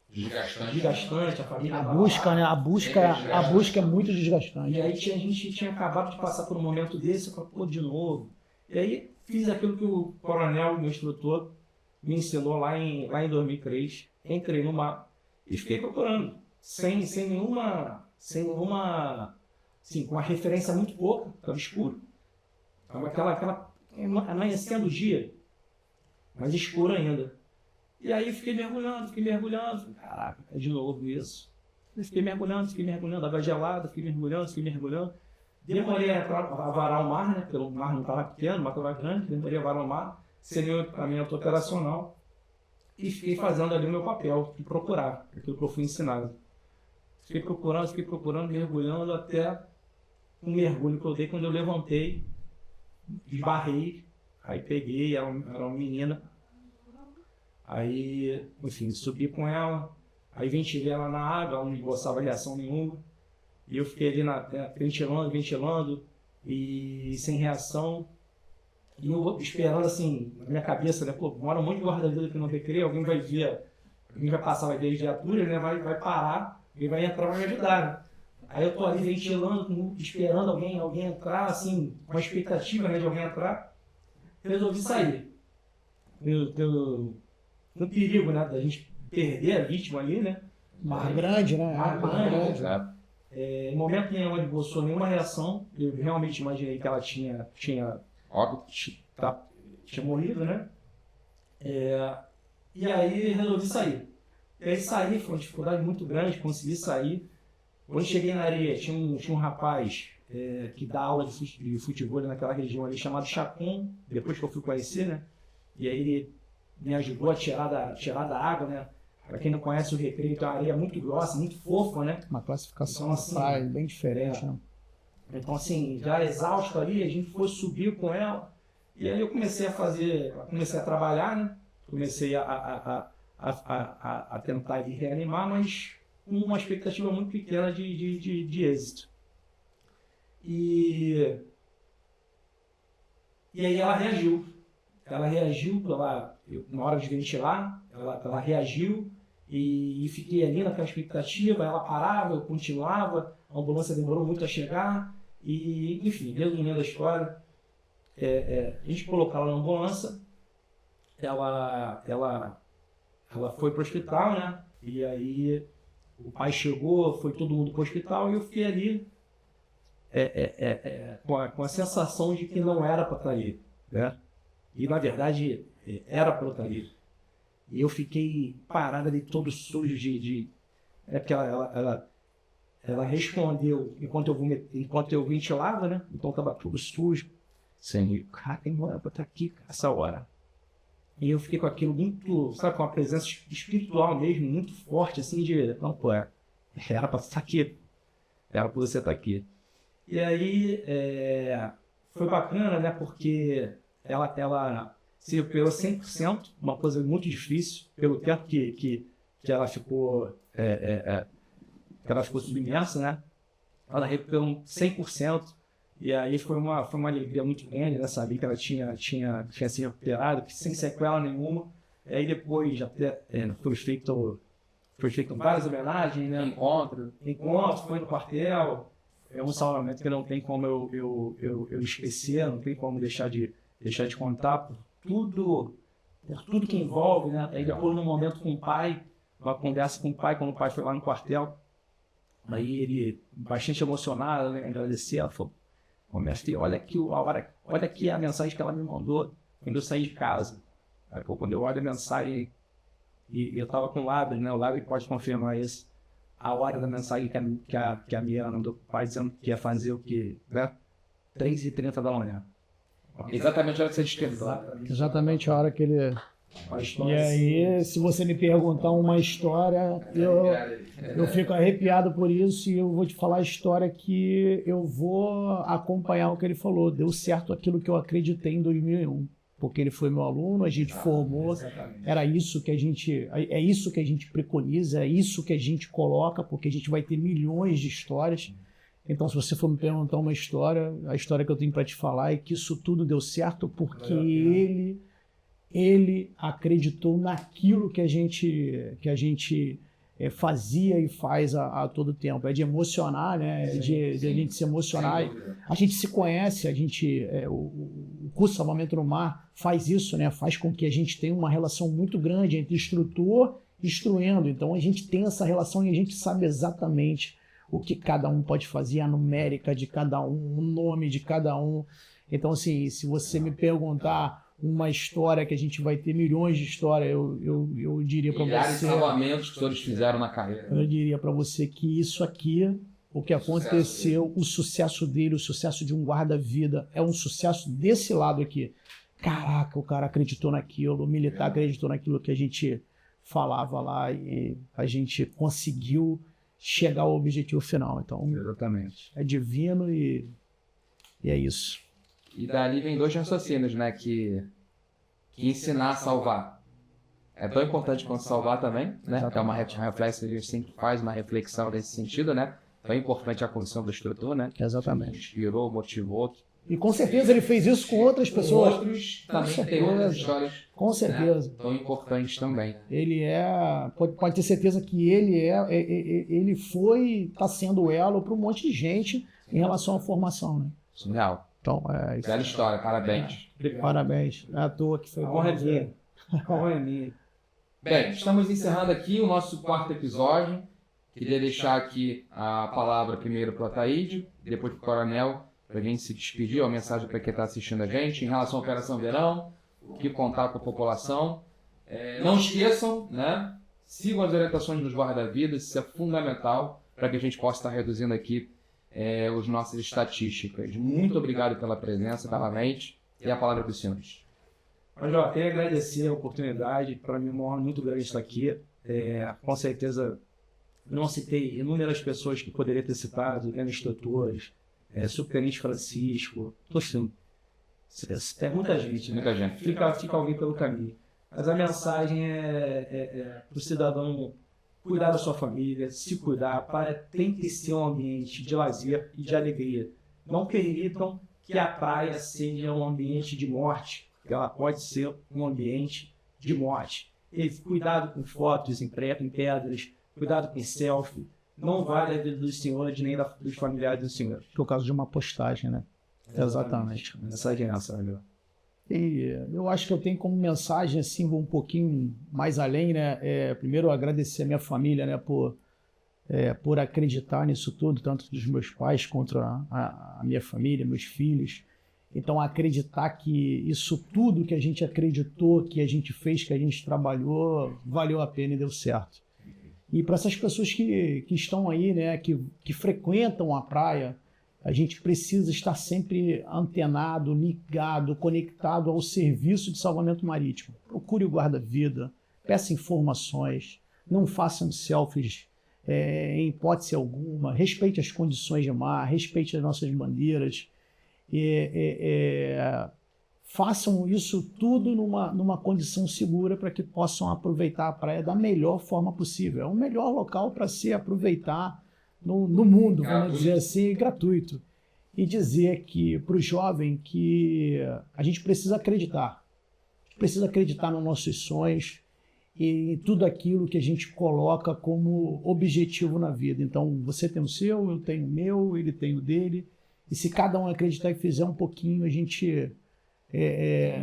desgastante, a família... A busca, né, a busca é muito desgastante. E aí a gente tinha acabado de passar por um momento desse, eu falei, pô, de novo. E aí fiz aquilo que o coronel, meu instrutor, me ensinou lá em 2003. Entrei no mar e fiquei procurando, sem nenhuma, assim, com uma referência muito pouca, estava escuro. Estava amanhecendo o dia, mas escuro ainda. E aí fiquei mergulhando, caraca, é de novo isso. Fiquei mergulhando, água gelada, fiquei mergulhando. Demorei a varar o mar, né? Porque o mar não estava pequeno, o mar estava grande, demorei a varar o mar, seria o equipamento operacional e fiquei fazendo ali o meu papel, de procurar, aquilo que eu fui ensinado. Fiquei procurando, mergulhando até um mergulho que eu dei quando eu levantei, esbarrei, aí peguei, era uma menina, aí, enfim, subi com ela, aí ventilei ela na água, ela não esboçava reação nenhuma. E eu fiquei ali ventilando, e sem reação. E eu esperando assim, na minha cabeça, né? Pô, mora um monte de guarda-vida aqui no Recreio, alguém vai passar, vai ver as viaturas, né? Vai parar, e vai entrar para me ajudar, né? Aí eu tô ali ventilando, esperando alguém entrar, assim, com a expectativa, né, de alguém entrar. Resolvi sair. No perigo, né, da gente perder a vítima ali, né? Mar grande, né? Mar grande, né? Em momento nenhum ela esboçou nenhuma reação. Eu realmente imaginei que ela tinha morrido, né? E aí resolvi sair. E aí saí, foi uma dificuldade muito grande, consegui sair. Quando cheguei na areia, tinha um rapaz que dá aula de futebol naquela região ali, chamado Chacon, depois que eu fui conhecer, né? E aí ele me ajudou a tirar da água, né? Para quem não conhece o Recreio, então a areia é muito grossa, muito fofa, né? Uma classificação então, assim, praia bem diferente, né? Então, assim, já exausto ali, a gente foi subir com ela. E aí eu comecei a trabalhar, né? Comecei a tentar ali reanimar, mas com uma expectativa muito pequena de êxito. E aí ela reagiu. Na hora de ventilar, ela reagiu e fiquei ali naquela expectativa. Ela parava, eu continuava, a ambulância demorou muito a chegar. E, enfim, resumindo a história, a gente colocou ela na ambulância, ela foi para o hospital, né? E aí o pai chegou, foi todo mundo para o hospital e eu fiquei ali com a sensação de que não era para estar ali, né? E na verdade era para eu estar ali. E eu fiquei parado ali todo sujo porque ela respondeu enquanto eu ventilava, né? Então estava tudo sujo. Sim. Cara, tem hora para estar aqui essa hora. E eu fiquei com aquilo muito, sabe, com uma presença espiritual mesmo, muito forte, assim, não, pô, era para estar aqui. Era para você estar aqui. E aí, foi bacana, né, porque ela se recuperou 100%, uma coisa muito difícil, pelo tempo que ela ficou, submersa, né, ela recuperou 100%. E aí foi uma alegria muito grande, né? Saber que ela tinha se recuperado, sem sequela nenhuma. E aí depois já foi feito várias homenagens, né? Encontro, foi no quartel. É um salvamento que não tem como eu esquecer, não tem como deixar de contar por tudo que envolve, né? Aí depois num momento com o pai, uma conversa com o pai, quando o pai foi lá no quartel, aí ele, bastante emocionado, né? Agradecer, ela falou: "Ô, mestre, olha aqui a mensagem que ela me mandou quando eu saí de casa." Aí, quando eu olho a mensagem, e eu estava com o Labre, né? O Labre pode confirmar isso. A hora da mensagem que a Mia mandou pro pai, dizendo que ia fazer o quê? Né? 3h30 da manhã. Exatamente a hora que você descreveu. Exatamente a hora que ele... E aí, se você me perguntar uma história, eu fico arrepiado por isso e eu vou te falar a história que eu vou acompanhar o que ele falou. Deu certo aquilo que eu acreditei em 2001, porque ele foi meu aluno, a gente formou, era isso que a gente, é isso que a gente preconiza, é isso que a gente coloca, porque a gente vai ter milhões de histórias. Então, se você for me perguntar uma história, a história que eu tenho para te falar é que isso tudo deu certo porque ele acreditou naquilo que a gente fazia e faz a todo tempo. É de emocionar, né? De a gente se emocionar. A gente se conhece, o curso Salvamento no Mar faz isso, né? Faz com que a gente tenha uma relação muito grande entre instrutor e instruendo. Então a gente tem essa relação e a gente sabe exatamente o que cada um pode fazer, a numérica de cada um, o nome de cada um. Então, assim, se você me perguntar uma história que a gente vai ter milhões de histórias, eu diria para você... Milhares de salvamentos que todos fizeram na carreira. Eu diria para você que isso aqui, o que aconteceu, o sucesso dele, o sucesso de um guarda-vida, é um sucesso desse lado aqui. Caraca, o cara acreditou naquilo, o militar acreditou naquilo que a gente falava lá e a gente conseguiu chegar ao objetivo final. Então, exatamente. É divino e é isso. E dali vem dois raciocínios, né? Que ensinar a salvar é tão importante quanto salvar também, né? Que é uma reflexão que a gente sempre faz, uma reflexão nesse sentido, né? Tão importante a condição do instrutor, né? Exatamente. Inspirou, motivou. E com certeza ele fez isso com outras pessoas. Outros também têm outras histórias. Com certeza. Né? Tão importantes também. Ele pode ter certeza que ele está sendo o elo para um monte de gente em relação à formação, né? Surreal. Então, é isso. Bela história, parabéns. Parabéns. É à toa que foi honra minha. Honra minha. Bem, estamos encerrando aqui o nosso 4º episódio. Queria deixar aqui a palavra primeiro para o Ataíde, depois para o Coronel, para a gente se despedir, uma mensagem para quem está assistindo a gente em relação à Operação Verão, o que contar com a população. Não esqueçam, né? Sigam as orientações dos guarda-vidas, isso é fundamental para que a gente possa estar reduzindo aqui as nossas estatísticas. Muito obrigado pela presença novamente e a palavra para os senhores. Mas eu quero agradecer a oportunidade, para mim é uma honra muito grande estar aqui. Com certeza não citei inúmeras pessoas que poderia ter citado, instrutores, Subtenente Francisco, Tostão. É muita gente, né? Muita gente. Fica alguém pelo caminho. Mas a mensagem para o cidadão cuidar da sua família, se cuidar, tem que ser um ambiente de lazer e de alegria. Não permitam que a praia seja um ambiente de morte, porque ela pode ser um ambiente de morte. E cuidado com fotos em pedras, cuidado com selfie. Não vale a vida dos senhores nem dos familiares dos senhores. Por causa de uma postagem, né? Exatamente. A mensagem é essa, né? E eu acho que eu tenho como mensagem, assim, vou um pouquinho mais além, né? Primeiro, agradecer a minha família, né? Por acreditar nisso tudo, tanto dos meus pais quanto a minha família, meus filhos. Então, acreditar que isso tudo que a gente acreditou, que a gente fez, que a gente trabalhou, valeu a pena e deu certo. E para essas pessoas que estão aí, né? Que frequentam a praia, a gente precisa estar sempre antenado, ligado, conectado ao serviço de salvamento marítimo. Procure o guarda-vida, peça informações, não façam selfies em hipótese alguma, respeite as condições de mar, respeite as nossas bandeiras, façam isso tudo numa condição segura para que possam aproveitar a praia da melhor forma possível. É o melhor local para se aproveitar no mundo, vamos dizer assim, gratuito. E dizer que para o jovem que a gente precisa acreditar. A gente precisa acreditar nos nossos sonhos e em tudo aquilo que a gente coloca como objetivo na vida. Então, você tem o seu, eu tenho o meu, ele tem o dele. E se cada um acreditar e fizer um pouquinho, a gente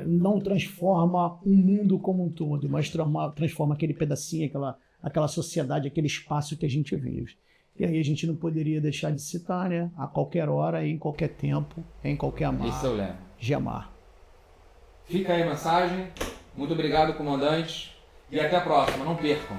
não transforma o mundo como um todo, mas transforma aquele pedacinho, aquela sociedade, aquele espaço que a gente vive. E aí a gente não poderia deixar de citar, né? A qualquer hora, em qualquer tempo, em qualquer mar. Esse é o lema. Gemar. Fica aí a mensagem. Muito obrigado, comandante. E até a próxima. Não percam.